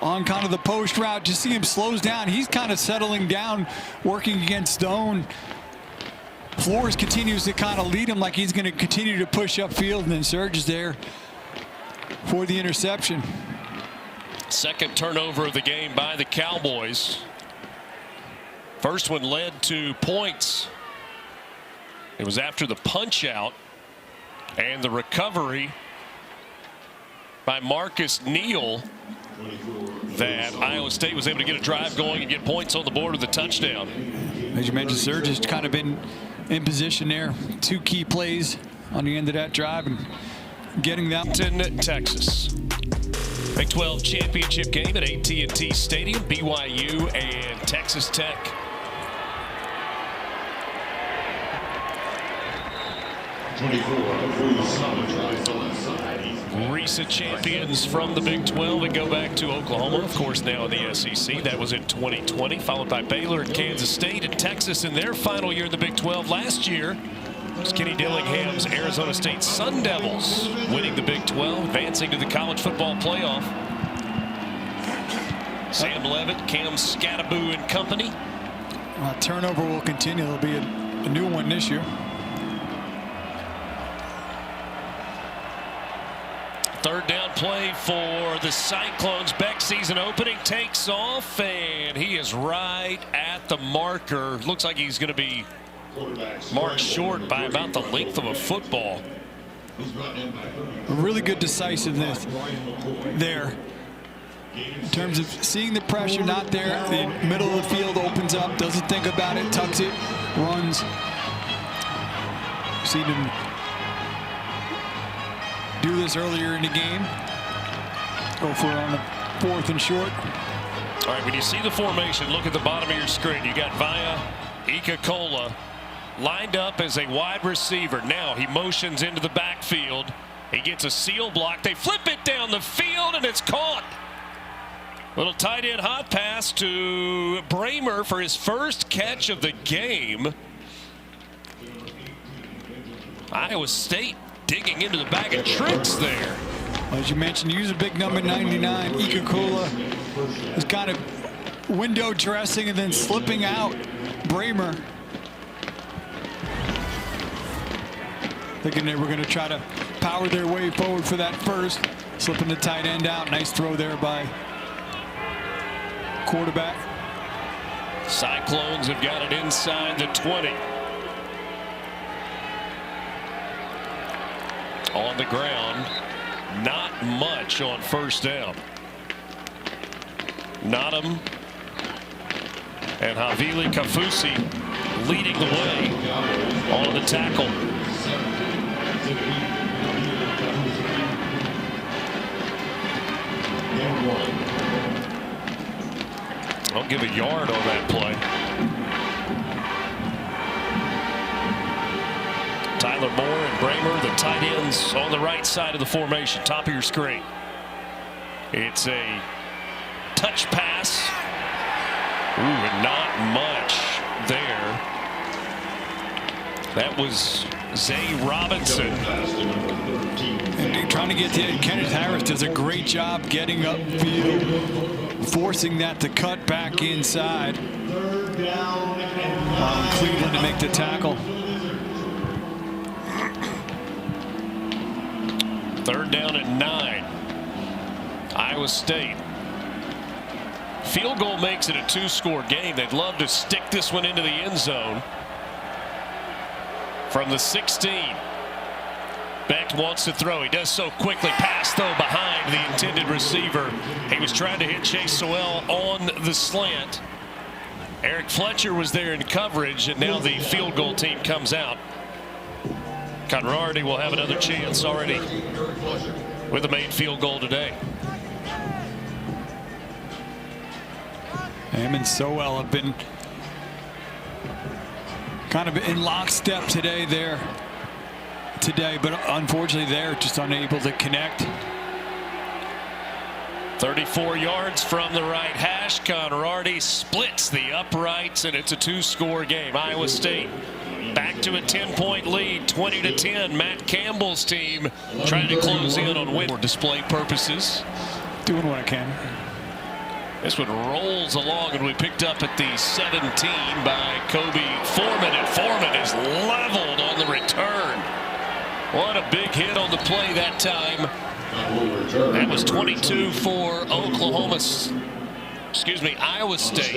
on kind of the post route, just see him slows down. He's kind of settling down, working against Stone. Flores continues to kind of lead him like he's going to continue to push upfield, and then Surges there for the interception. Second turnover of the game by the Cowboys. First one led to points. It was after the punch out and the recovery by Marcus Neal that Iowa State was able to get a drive going and get points on the board with a touchdown. As you mentioned, Surges kind of been in position there. 2 key plays on the end of that drive and getting that. In Texas. Big 12 championship game at AT&T Stadium. BYU and Texas Tech. Recent champions from the Big 12 and go back to Oklahoma, of course, now in the SEC. That was in 2020, followed by Baylor and Kansas State, and Texas in their final year in the Big 12 last year. It was Kenny Dillingham's Arizona State Sun Devils winning the Big 12, advancing to the college football playoff. Sam Levitt, Cam Scattaboo and company. Turnover will continue. There'll be a new one this year. Third down play for the Cyclones. Beck season opening takes off, and he is right at the marker. Looks like he's going to be marked short by about the length of a football. A really good decisiveness there. In terms of seeing the pressure not there, the middle of the field opens up, doesn't think about it, tucks it, runs. Seen him do this earlier in the game. Go for it on the 4th and short. All right, when you see the formation, look at the bottom of your screen. You got Vaya Ikakola lined up as a wide receiver. Now he motions into the backfield. He gets a seal block. They flip it down the field, and it's caught. Little tight end hot pass to Bramer for his first catch of the game. Iowa State digging into the bag of tricks there. As you mentioned, use a big number 99. Ikakola is kind of window dressing and then slipping out. Bramer thinking they were going to try to power their way forward for that first. Slipping the tight end out. Nice throw there by quarterback. Cyclones have got it inside the 20. On the ground, not much on first down. Nottam and Havili Kafusi leading the way on the tackle. I'll give a yard on that play. Tyler Moore and Bramer, the tight ends on the right side of the formation, top of your screen. It's a touch pass. Ooh, and not much there. That was Zay Robinson. And trying to get to it. Kenneth Harris does a great job getting upfield, forcing that to cut back inside. Cleveland to make the tackle. Third down at 9. Iowa State. Field goal makes it a 2-score game. They'd love to stick this one into the end zone. From the 16. Beck wants to throw. He does so quickly. Pass, though, behind the intended receiver. He was trying to hit Chase Sowell on the slant. Eric Fletcher was there in coverage, and now the field goal team comes out. Conradi will have another chance already with a made field goal today. Him and Sowell have been kind of in lockstep today, but unfortunately they're just unable to connect. 34 yards from the right hash. Conradi splits the uprights, and it's a 2-score game. Iowa State back to a 10-point lead, 20-10. Matt Campbell's team trying to close in on win for display purposes. Doing what I can. This one rolls along, and we picked up at the 17 by Kobe Foreman, and Foreman is leveled on the return. What a big hit on the play that time. That was 22 for Iowa State.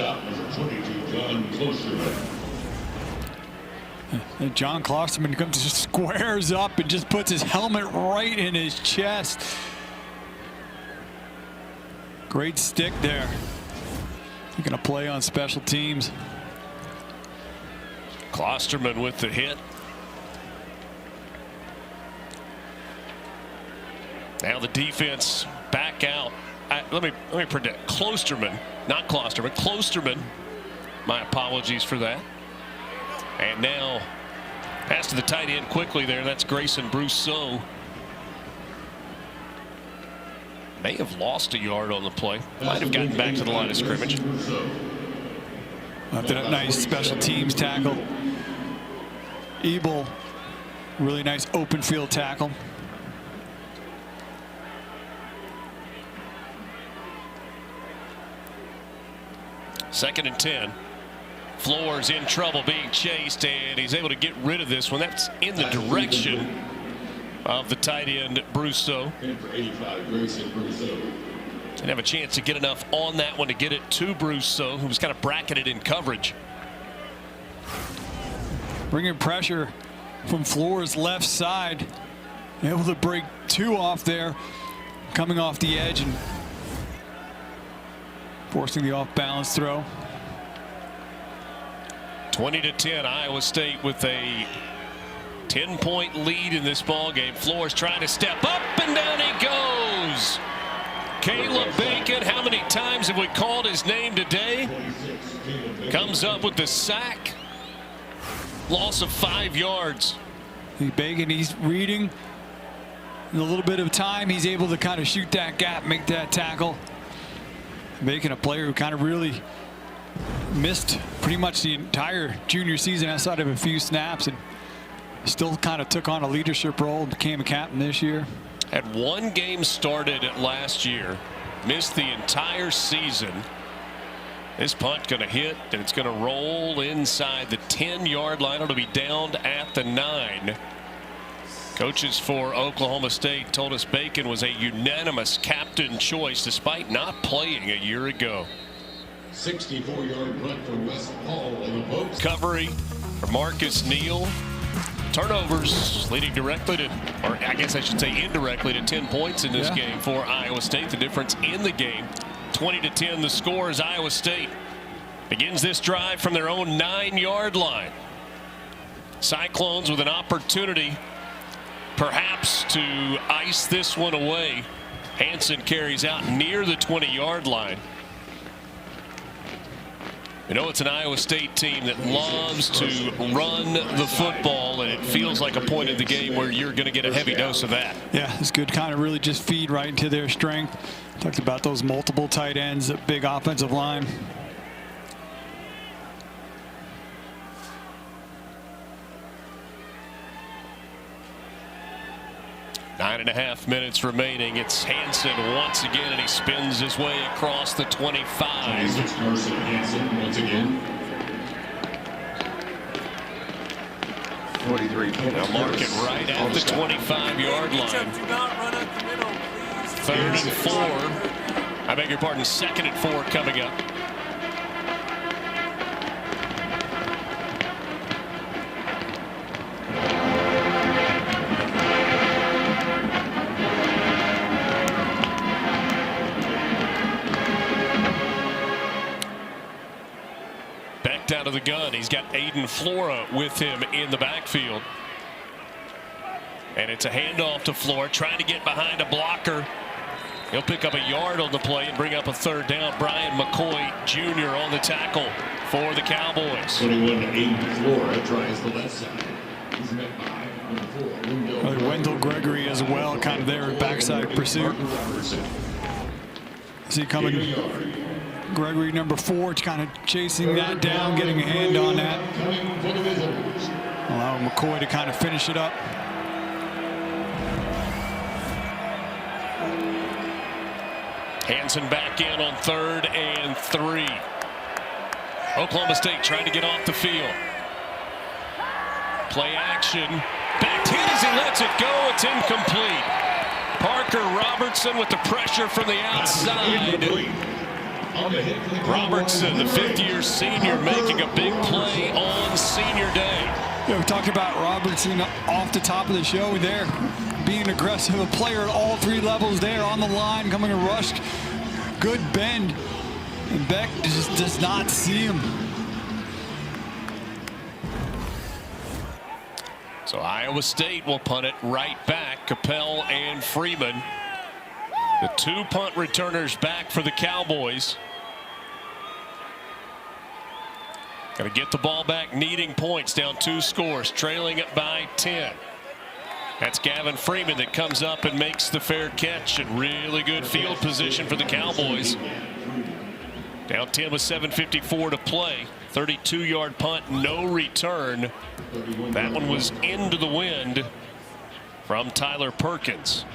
And John Klosterman comes, just squares up and just puts his helmet right in his chest. Great stick there. He's going to play on special teams. Klosterman with the hit. Now the defense back out. Let me predict. Klosterman, not Klosterman. Klosterman. My apologies for that. And now pass to the tight end quickly there. That's Grayson Brousseau. May have lost a yard on the play. Might have gotten back to the line of scrimmage. After that nice special teams tackle. Ebel, really nice open field tackle. Second and 10. Flores in trouble being chased, and he's able to get rid of this one. That's in the direction of the tight end, Brousseau. And for 85, Grayson Brousseau. Didn't have a chance to get enough on that one to get it to Brousseau, who was kind of bracketed in coverage. Bringing pressure from Flores' left side. Able to break 2 off there, coming off the edge and forcing the off-balance throw. 20-10, Iowa State with a 10-point lead in this ball game. Flores trying to step up, and down he goes. Caleb Bacon, how many times have we called his name today? Comes up with the sack. Loss of 5 yards. Bacon, he's reading. In a little bit of time, he's able to kind of shoot that gap, make that tackle. Bacon, a player who kind of really missed pretty much the entire junior season outside of a few snaps, and still kind of took on a leadership role and became a captain this year. Had 1 game started last year, missed the entire season. This punt going to hit, and it's going to roll inside the 10-yard line. It'll be down at the 9. Coaches for Oklahoma State told us Bacon was a unanimous captain choice despite not playing a year ago. 64-yard punt for West Paul in the post. Recovery for Marcus Neal. Turnovers leading directly to, or I guess I should say indirectly, to 10 points in this game for Iowa State. The difference in the game, 20-10 the score, as Iowa State begins this drive from their own 9-yard line. Cyclones with an opportunity perhaps to ice this one away. Hansen carries out near the 20-yard line. You know, it's an Iowa State team that loves to run the football, and it feels like a point in the game where you're going to get a heavy dose of that. Yeah, it's good. Kind of really just feed right into their strength. Talked about those multiple tight ends, a big offensive line. Nine and a half minutes remaining. It's Hansen once again, and he spins his way across the 25. 26 Carson Hansen once again. 43 points. They'll mark it right at the 25-yard line. 3rd and 4. I beg your pardon, 2nd and 4 coming up. Out of the gun. He's got Aiden Flora with him in the backfield. And it's a handoff to Flora, trying to get behind a blocker. He'll pick up a yard on the play and bring up a 3rd down. Brian McCoy Jr. on the tackle for the Cowboys. 21 to Aiden Flora tries the left side. He's met by number 4, Wendell Gregory as well, kind of there in backside pursuit. See coming. Gregory, number 4, kind of chasing that down, getting a hand on that. Allowing McCoy to kind of finish it up. Hansen back in on 3rd and 3. Oklahoma State trying to get off the field. Play action. Back hit as he lets it go. It's incomplete. Parker Robertson with the pressure from the outside. Robertson, the 5th-year senior, making a big play on senior day. Yeah, we talked about Robertson off the top of the show there, being aggressive, a player at all 3 levels there on the line, coming to rush. Good bend. And Beck just does not see him. So Iowa State will punt it right back. Capel and Freeman. The 2 punt returners back for the Cowboys. Got to get the ball back, needing points, down 2 scores, trailing it by 10. That's Gavin Freeman that comes up and makes the fair catch, and really good field position for the Cowboys. Down 10 with 7:54 to play. 32-yard punt, no return. That one was into the wind from Tyler Perkins.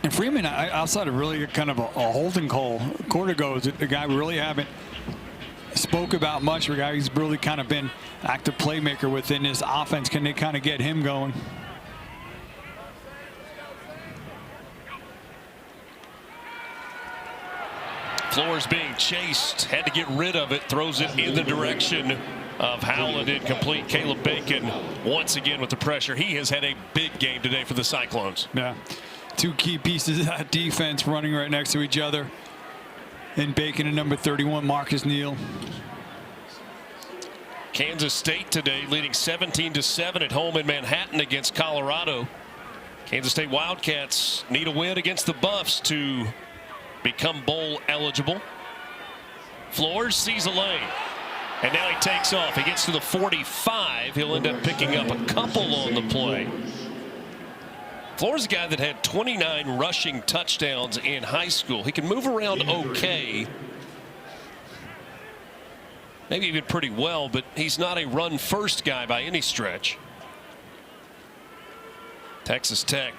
And Freeman, outside of really kind of a holding call, quarter goes, a guy we really haven't spoke about much. A guy who's really kind of been active playmaker within this offense. Can they kind of get him going? Flores being chased, had to get rid of it, throws it in the direction of Howland, incomplete. Caleb Bacon once again with the pressure. He has had a big game today for the Cyclones. Yeah, 2 key pieces of that defense running right next to each other. And Bacon and number 31, Marcus Neal. Kansas State today leading 17-7 at home in Manhattan against Colorado. Kansas State Wildcats need a win against the Buffs to become bowl eligible. Flores sees a lane, and now he takes off. He gets to the 45. He'll end up picking up a couple on the play. Flores is a guy that had 29 rushing touchdowns in high school. He can move around okay, maybe even pretty well, but he's not a run first guy by any stretch. Texas Tech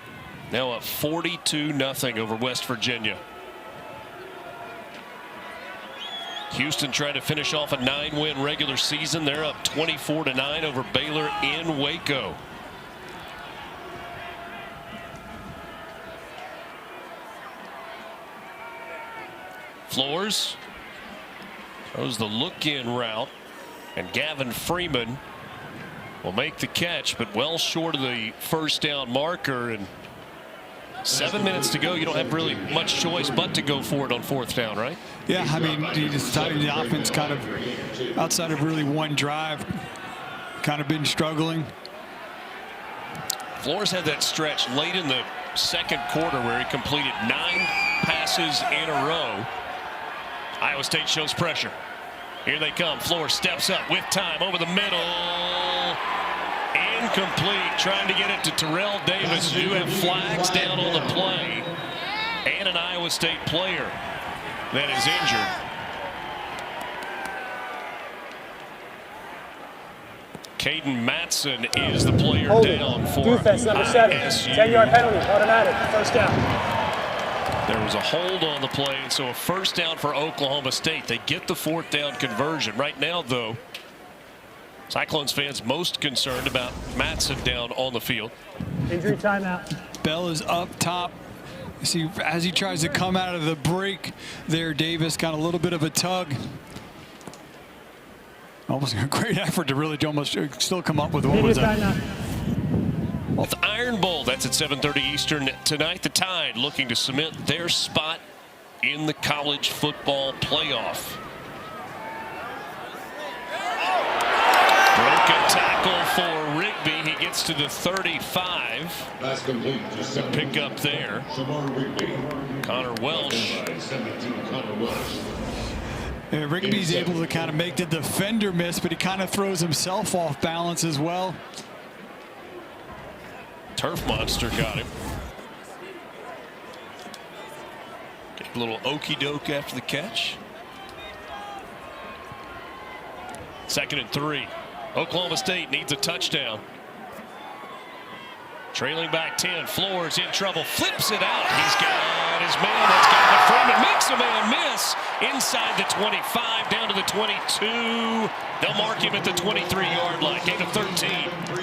now up 42-0 over West Virginia. Houston trying to finish off a 9-win regular season. They're up 24-9 over Baylor in Waco. Flores throws the look-in route, and Gavin Freeman will make the catch, but well short of the first down marker. And 7 minutes to go. You don't have really much choice but to go for it on 4th down, right? Yeah, I mean, the offense kind of, outside of really one drive, kind of been struggling. Flores had that stretch late in the 2nd quarter where he completed 9 passes in a row. Iowa State shows pressure. Here they come. Flores steps up with time over the middle. Incomplete. Trying to get it to Terrell Davis. You have flags down on the play, and an Iowa State player that is injured. Caden Matson is the player down for defense, number 7. ISU. 10-yard penalty, automatic, first down. There was a hold on the play, and so a first down for Oklahoma State. They get the 4th down conversion. Right now, though, Cyclones fans most concerned about Matson down on the field. Injury timeout. Bell is up top. See, as he tries to come out of the break there, Davis got a little bit of a tug. Almost a great effort to really almost still come up with what was that. The Iron Bowl, that's at 7:30 Eastern tonight. The Tide looking to cement their spot in the college football playoff. Broken tackle for Rigby. He gets to the 35. That's complete. The pick up there. Connor Welsh. Rigby's able to kind of make the defender miss, but he kind of throws himself off balance as well. Turf Monster got him. Get a little okey doke after the catch. 2nd and 3. Oklahoma State needs a touchdown. Trailing back 10. Flores in trouble. Flips it out. He's got his man. That's got it. Freeman makes a man miss. Inside the 25. Down to the 22. They'll mark him at the 23-yard line. Gain of 13.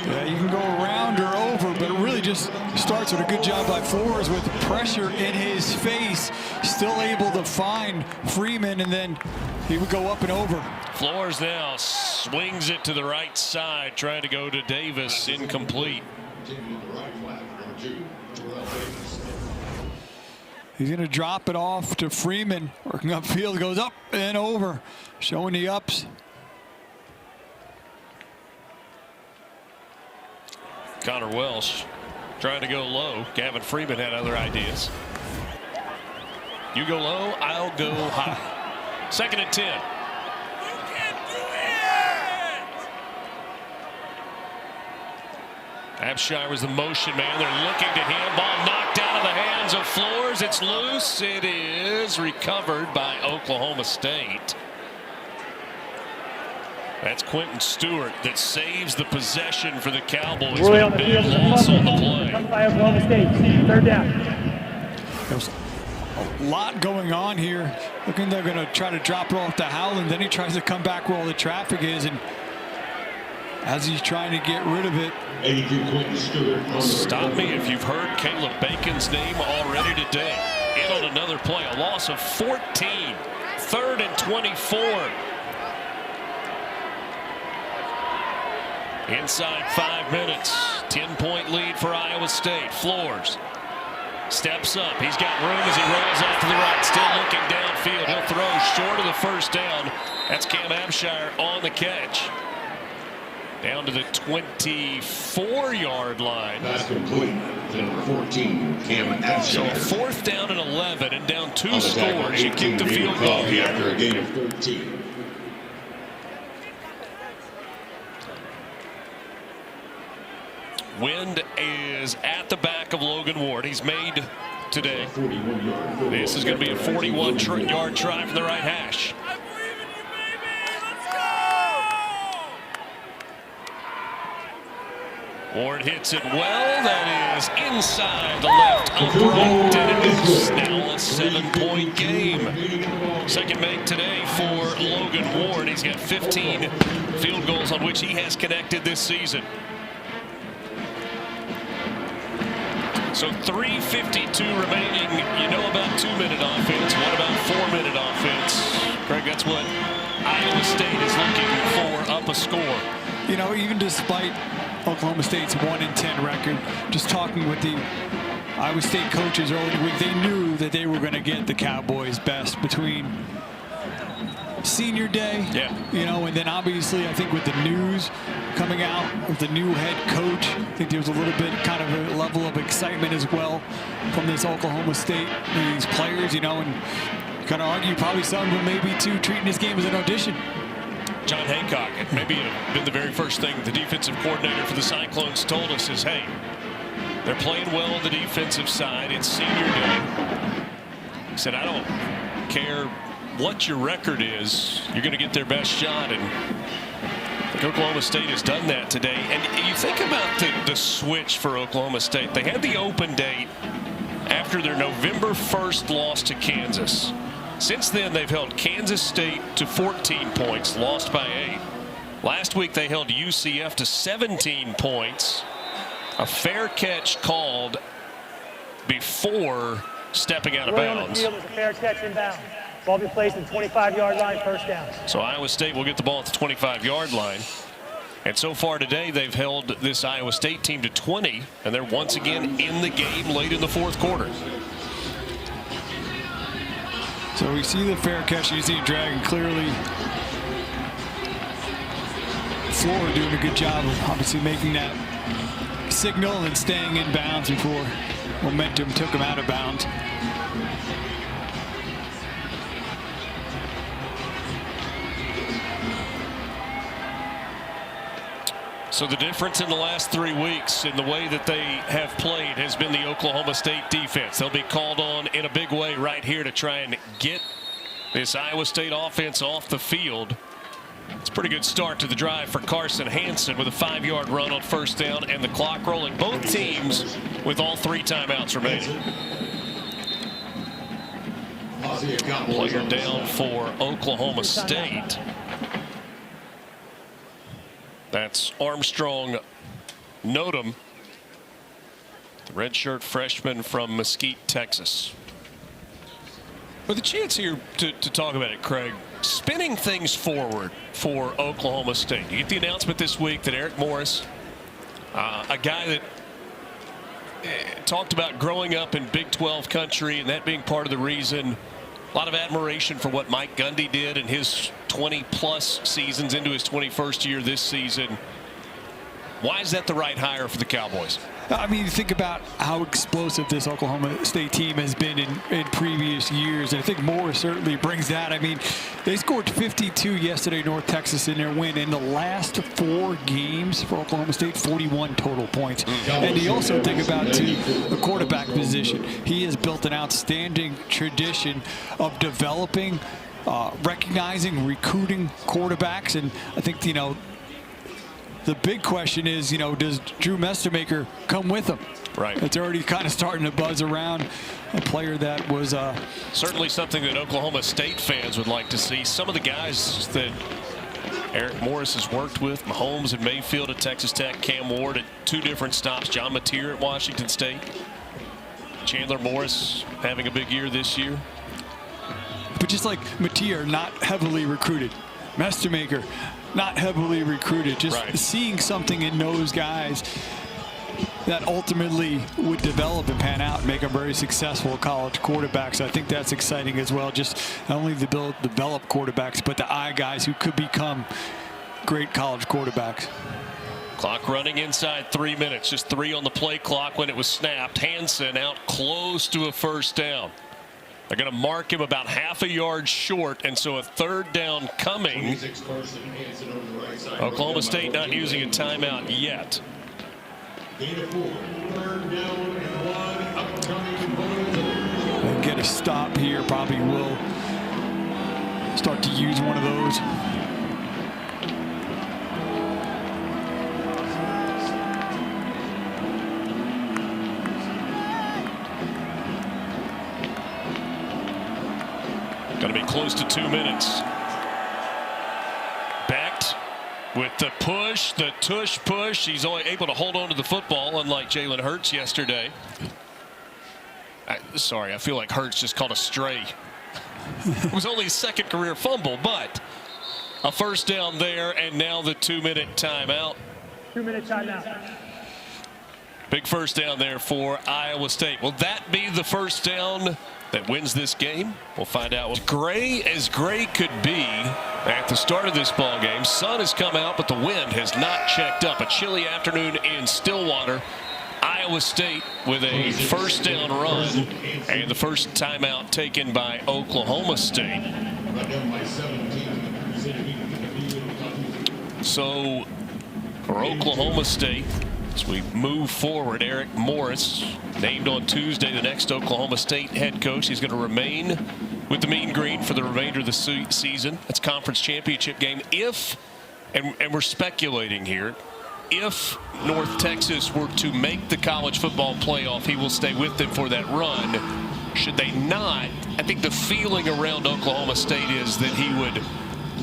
Yeah, you can go around or over, but it really just starts with a good job by Flores with pressure in his face. Still able to find Freeman, and then he would go up and over. Flores now swings it to the right side, trying to go to Davis. Incomplete. He's going to drop it off to Freeman. Working upfield, goes up and over, showing the ups. Connor Welsh trying to go low. Gavin Freeman had other ideas. You go low, I'll go high. 2nd and 10. Abshire was the motion man. They're looking to him. Ball knocked out of the hands of Flores. It's loose. It is recovered by Oklahoma State. That's Quentin Stewart that saves the possession for the Cowboys. Roy on the field. Loss on the play. Come by Oklahoma State. 3rd down. There's a lot going on here. Looking, they're going to try to drop it off to Howland. Then he tries to come back where all the traffic is, and as he's trying to get rid of it. Stop me if you've heard Caleb Bacon's name already today. In on another play, a loss of 14. 3rd and 24. Inside 5 minutes. 10-point lead for Iowa State. Flores steps up. He's got room as he rolls off to the right. Still looking downfield. He'll throw short of the 1st down. That's Cam Abshire on the catch. Down to the 24-yard line. That's complete. Number 14, Cam Abshire. So 4th down and 11 and down 2 scores. You kick the field goal here. After a gain of 13. Wind is at the back of Logan Ward. He's made today. This is going to be a 41-yard try from the right hash. Ward hits it well. That is inside the left upright, and it is now a 7-point game. 2nd make today for Logan Ward. He's got 15 field goals on which he has connected this season. So 3:52 remaining. You know about 2-minute offense. What about 4-minute offense? Craig, that's what Iowa State is looking for, up a score. You know, even despite Oklahoma State's 1-10 record, just talking with the Iowa State coaches early in the week, they knew that they were going to get the Cowboys' best between senior day, you know, and then obviously I think with the news coming out with the new head coach, I think there was a little bit kind of a level of excitement as well from this Oklahoma State, these players, you know, and kind of argue probably some of them maybe too treating this game as an audition. John Hancock, maybe it had been the very first thing the defensive coordinator for the Cyclones told us is, hey, they're playing well on the defensive side. It's senior day. He said, I don't care what your record is, you're going to get their best shot. And I think Oklahoma State has done that today. And you think about the switch for Oklahoma State. They had the open date after their November 1st loss to Kansas. Since then, they've held Kansas State to 14 points, lost by 8. Last week, they held UCF to 17 points. A fair catch called before stepping out of bounds. On the field was a fair catch inbound. Ball be placed at the 25-yard line, 1st down. So Iowa State will get the ball at the 25-yard line. And so far today, they've held this Iowa State team to 20, and they're once again in the game late in the 4th quarter. So we see the fair catch, you see Dragon clearly. Flora doing a good job of obviously making that signal and staying in bounds before momentum took him out of bounds. So the difference in the last 3 weeks in the way that they have played has been the Oklahoma State defense. They'll be called on in a big way right here to try and get this Iowa State offense off the field. It's a pretty good start to the drive for Carson Hansen with a 5-yard run on first down and the clock rolling. Both teams with all 3 timeouts remaining. Player down for Oklahoma State. That's Armstrong Nodum, the redshirt freshman from Mesquite, Texas. With a chance here to talk about it, Craig, spinning things forward for Oklahoma State. You get the announcement this week that Eric Morris, a guy that talked about growing up in Big 12 country and that being part of the reason. A lot of admiration for what Mike Gundy did in his 20-plus seasons into his 21st year this season. Why is that the right hire for the Cowboys? I mean, think about how explosive this Oklahoma State team has been in previous years. And I think Morris certainly brings that. I mean, they scored 52 yesterday, North Texas, in their win. In the last 4 games for Oklahoma State, 41 total points. And you also think about, too, the quarterback position. He has built an outstanding tradition of developing, recognizing, recruiting quarterbacks. And I think, you know, the big question is, you know, does Drew Mestermaker come with him? Right. It's already kind of starting to buzz around a player that was certainly something that Oklahoma State fans would like to see. Some of the guys that Eric Morris has worked with, Mahomes and Mayfield at Texas Tech, Cam Ward at 2 different stops, John Mateer at Washington State, Chandler Morris having a big year this year. But just like Mateer, not heavily recruited. Mestermaker, not heavily recruited. Just seeing something in those guys that ultimately would develop and pan out and make them very successful college quarterbacks. I think that's exciting as well. Just not only the develop quarterbacks, but the eye guys who could become great college quarterbacks. Clock running inside 3 minutes. Just 3 on the play clock when it was snapped. Hansen out close to a first down. They're going to mark him about half a yard short, and so a 3rd down coming. Oklahoma State not using a timeout yet. And get a stop here. Probably will start to use one of those. Going to be close to 2 minutes. Becht with the push, the tush push. He's only able to hold on to the football, unlike Jalen Hurts yesterday. Sorry, I feel like Hurts just caught a stray. It was only his 2nd career fumble, but a first down there, and now the 2-minute timeout. 2-minute timeout. Big first down there for Iowa State. Will that be the first down that wins this game? We'll find out. As gray could be at the start of this ball game. Sun has come out, but the wind has not checked up. A chilly afternoon in Stillwater. Iowa State with a first down run, and the first timeout taken by Oklahoma State. So for Oklahoma State, as we move forward, Eric Morris named on Tuesday the next Oklahoma State head coach. He's going to remain with the Mean Green for the remainder of the season. That's conference championship game. If, and we're speculating here, if North Texas were to make the college football playoff, he will stay with them for that run. Should they not, I think the feeling around Oklahoma State is that he would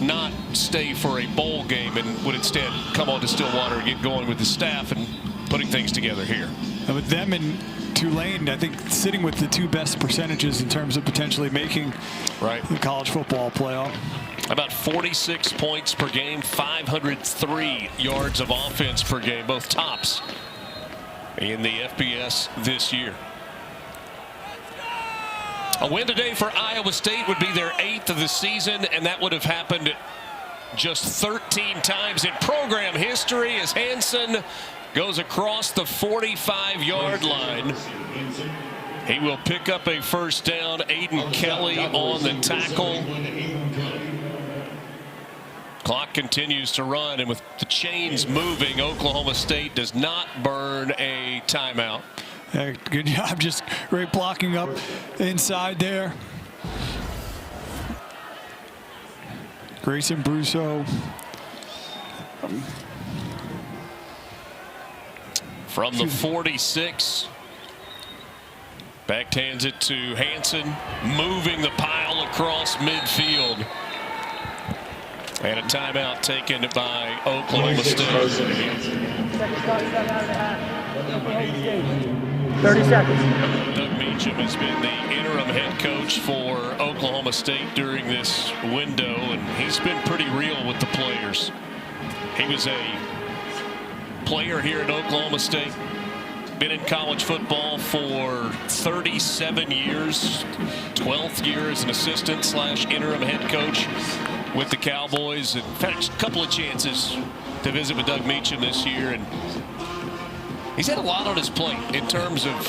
not stay for a bowl game and would instead come on to Stillwater and get going with the staff and putting things together here. And with them and Tulane, I think sitting with the 2 best percentages in terms of potentially making the college football playoff. About 46 points per game, 503 yards of offense per game, both tops in the FBS this year. A win today for Iowa State would be their 8th of the season, and that would have happened just 13 times in program history as Hansen goes across the 45-yard line. He will pick up a first down. Aiden Kelly on the tackle. Clock continues to run, and with the chains moving, Oklahoma State does not burn a timeout. Hey, good job, just great blocking up inside there. Grayson Brusso. From the 46. Becht hands it to Hansen, moving the pile across midfield. And a timeout taken by Oklahoma State. 30 seconds. Doug Meacham has been the interim head coach for Oklahoma State during this window, and he's been pretty real with the players. He was a player here at Oklahoma State, been in college football for 37 years, 12th year as an assistant / interim head coach with the Cowboys, and had a couple of chances to visit with Doug Meacham this year, and he's had a lot on his plate in terms of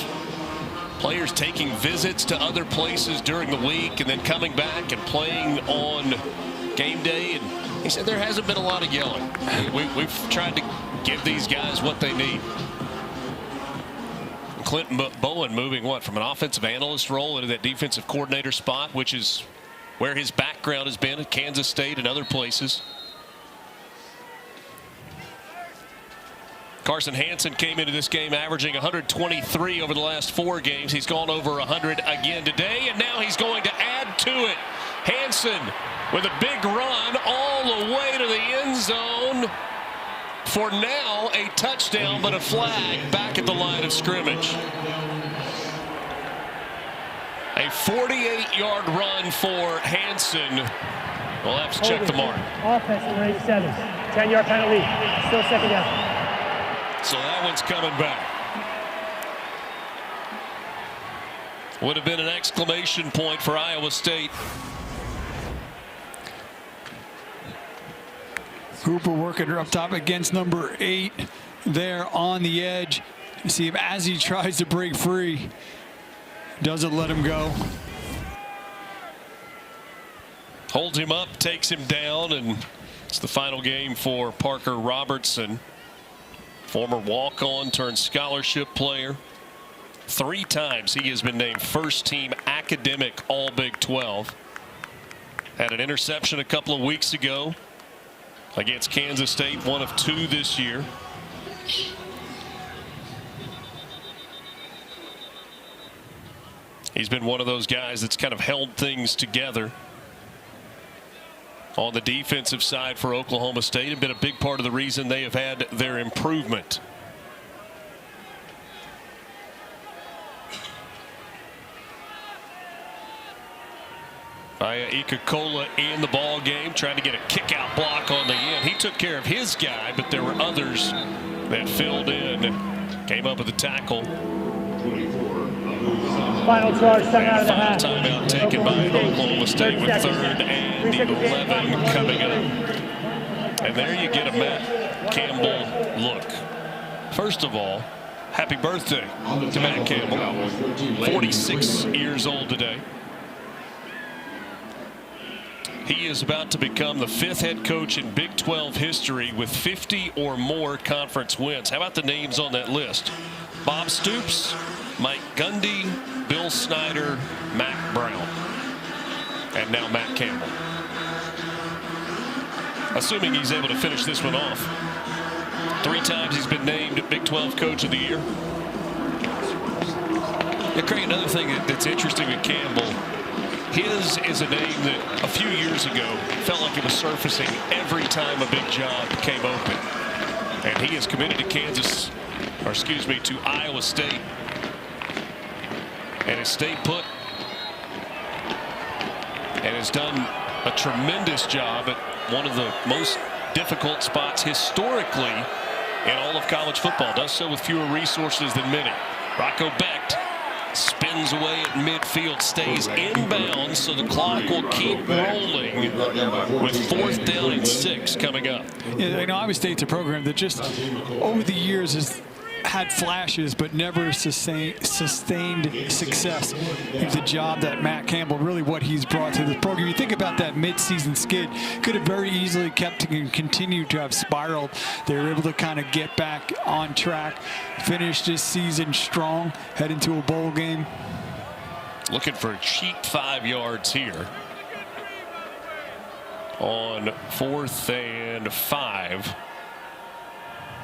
players taking visits to other places during the week and then coming back and playing on game day. And he said there hasn't been a lot of yelling. We've tried to give these guys what they need. Clinton Bowen moving from an offensive analyst role into that defensive coordinator spot, which is where his background has been at Kansas State and other places. Carson Hansen came into this game averaging 123 over the last 4 games. He's gone over 100 again today, and now he's going to add to it. Hansen with a big run all the way to the end zone. For now, a touchdown, but a flag back at the line of scrimmage. A 48-yard run for Hansen. We'll have to check the mark. Offense at 87. 10-yard penalty. Still second down. So that one's coming back. Would have been an exclamation point for Iowa State. Hooper working her up top against number 8 there on the edge. You see him as he tries to break free. Doesn't let him go. Holds him up, takes him down, and it's the final game for Parker Robertson. Former walk-on turned scholarship player. 3 times he has been named first-team academic All-Big 12. Had an interception a couple of weeks ago against Kansas State, 1 of 2 this year. He's been one of those guys that's kind of held things together on the defensive side for Oklahoma State and been a big part of the reason they have had their improvement. Ika-Cola in the ball game, trying to get a kick-out block on the end. He took care of his guy, but there were others that filled in, came up with a tackle. Final charge, timeout of the Final half. timeout taken by Oklahoma State with 3rd and 11 coming up. And there you get a Matt Campbell look. First of all, happy birthday to Matt Campbell, 46 years old today. He is about to become the 5th head coach in Big 12 history with 50 or more conference wins. How about the names on that list? Bob Stoops, Mike Gundy, Bill Snyder, Mack Brown, and now Matt Campbell. Assuming he's able to finish this one off. 3 times he's been named Big 12 Coach of the Year. Yeah, Craig, another thing that's interesting with Campbell, his is a name that a few years ago felt like it was surfacing every time a big job came open. And he is committed to to Iowa State. And has stayed put and has done a tremendous job at one of the most difficult spots historically in all of college football. Does so with fewer resources than many. Rocco Becht spins away at midfield, stays inbounds, so the clock will keep rolling with 4th down and 6 coming up. Yeah, Iowa State's a program that just over the years has had flashes, but never sustained success. It's a job that Matt Campbell, really what he's brought to the program. You think about that midseason skid, could have very easily kept and continued to have spiraled. They were able to kind of get back on track, finish this season strong, head into a bowl game. Looking for a cheap 5 yards here on 4th and 5.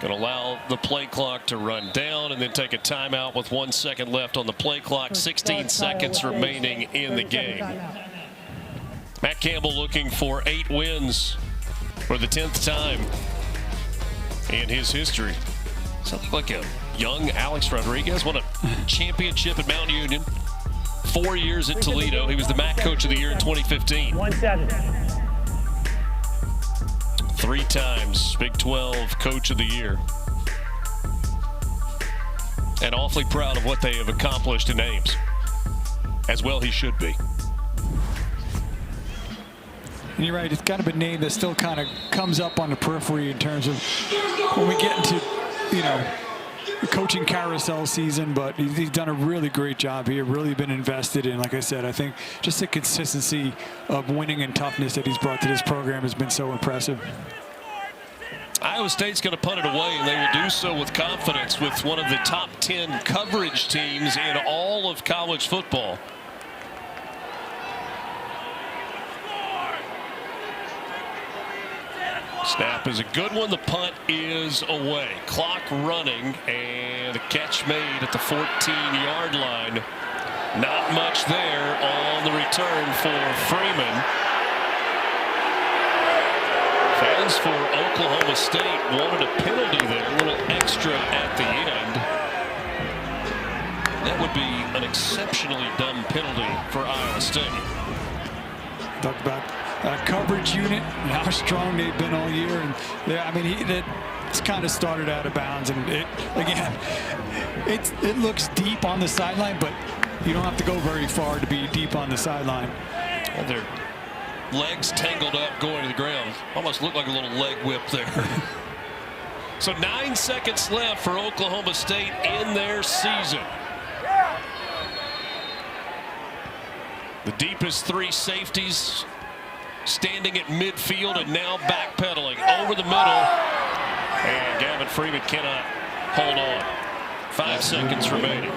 Going to allow the play clock to run down and then take a timeout with 1 second left on the play clock. 16 seconds remaining in the game. Matt Campbell looking for 8 wins for the 10th time in his history. Something like a young Alex Rodriguez won a championship at Mount Union. 4 years at Toledo. He was the MAC Coach of the Year in 2015. 1-7. 3 times Big 12 Coach of the Year. And awfully proud of what they have accomplished in Ames. As well he should be. And you're right, it's kind of a name that still kind of comes up on the periphery in terms of when we get into, you know, the coaching carousel season, but he's done a really great job here, really been invested in. Like I said, I think just the consistency of winning and toughness that he's brought to this program has been so impressive. Iowa State's going to punt it away, and they will do so with confidence with one of the top 10 coverage teams in all of college football. Snap is a good one. The punt is away. Clock running, and a catch made at the 14-yard line. Not much there on the return for Freeman. Fans for Oklahoma State wanted a penalty there, a little extra at the end. That would be an exceptionally dumb penalty for Iowa State. Talk about coverage unit and how strong they've been all year, and yeah, I mean it's kind of started out of bounds, and it looks deep on the sideline, but you don't have to go very far to be deep on the sideline. And their legs tangled up going to the ground. Almost looked like a little leg whip there. So 9 seconds left for Oklahoma State in their season. The deepest 3 safeties standing at midfield and now backpedaling over the middle. And Gavin Freeman cannot hold on. 5 seconds remaining.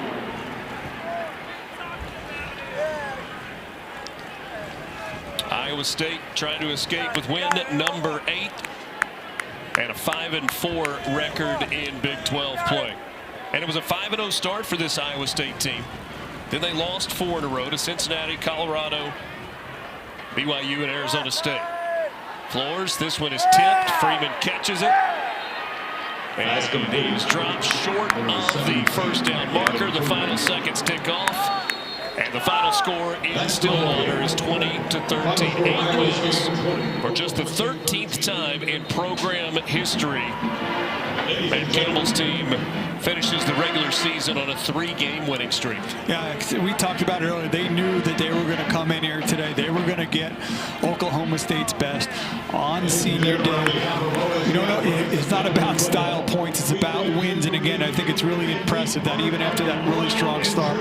Iowa State trying to escape with win number 8 and a 5-4 record in Big 12 play. And it was a 5-0 start for this Iowa State team. Then they lost 4 in a row to Cincinnati, Colorado, BYU, and Arizona State. Flores, this one is tipped. Freeman catches it. And he's dropped short of the first down marker. The final seconds tick off. And the final score in Stillwater is 20-13. 8 wins for just the 13th time in program history. And Campbell's team finishes the regular season on a 3-game winning streak. Yeah, we talked about it earlier. They knew that they were going to come in here today. They were going to get Oklahoma State's best on senior day. You know, it's not about style points. It's about wins. And again, I think it's really impressive that even after that really strong start,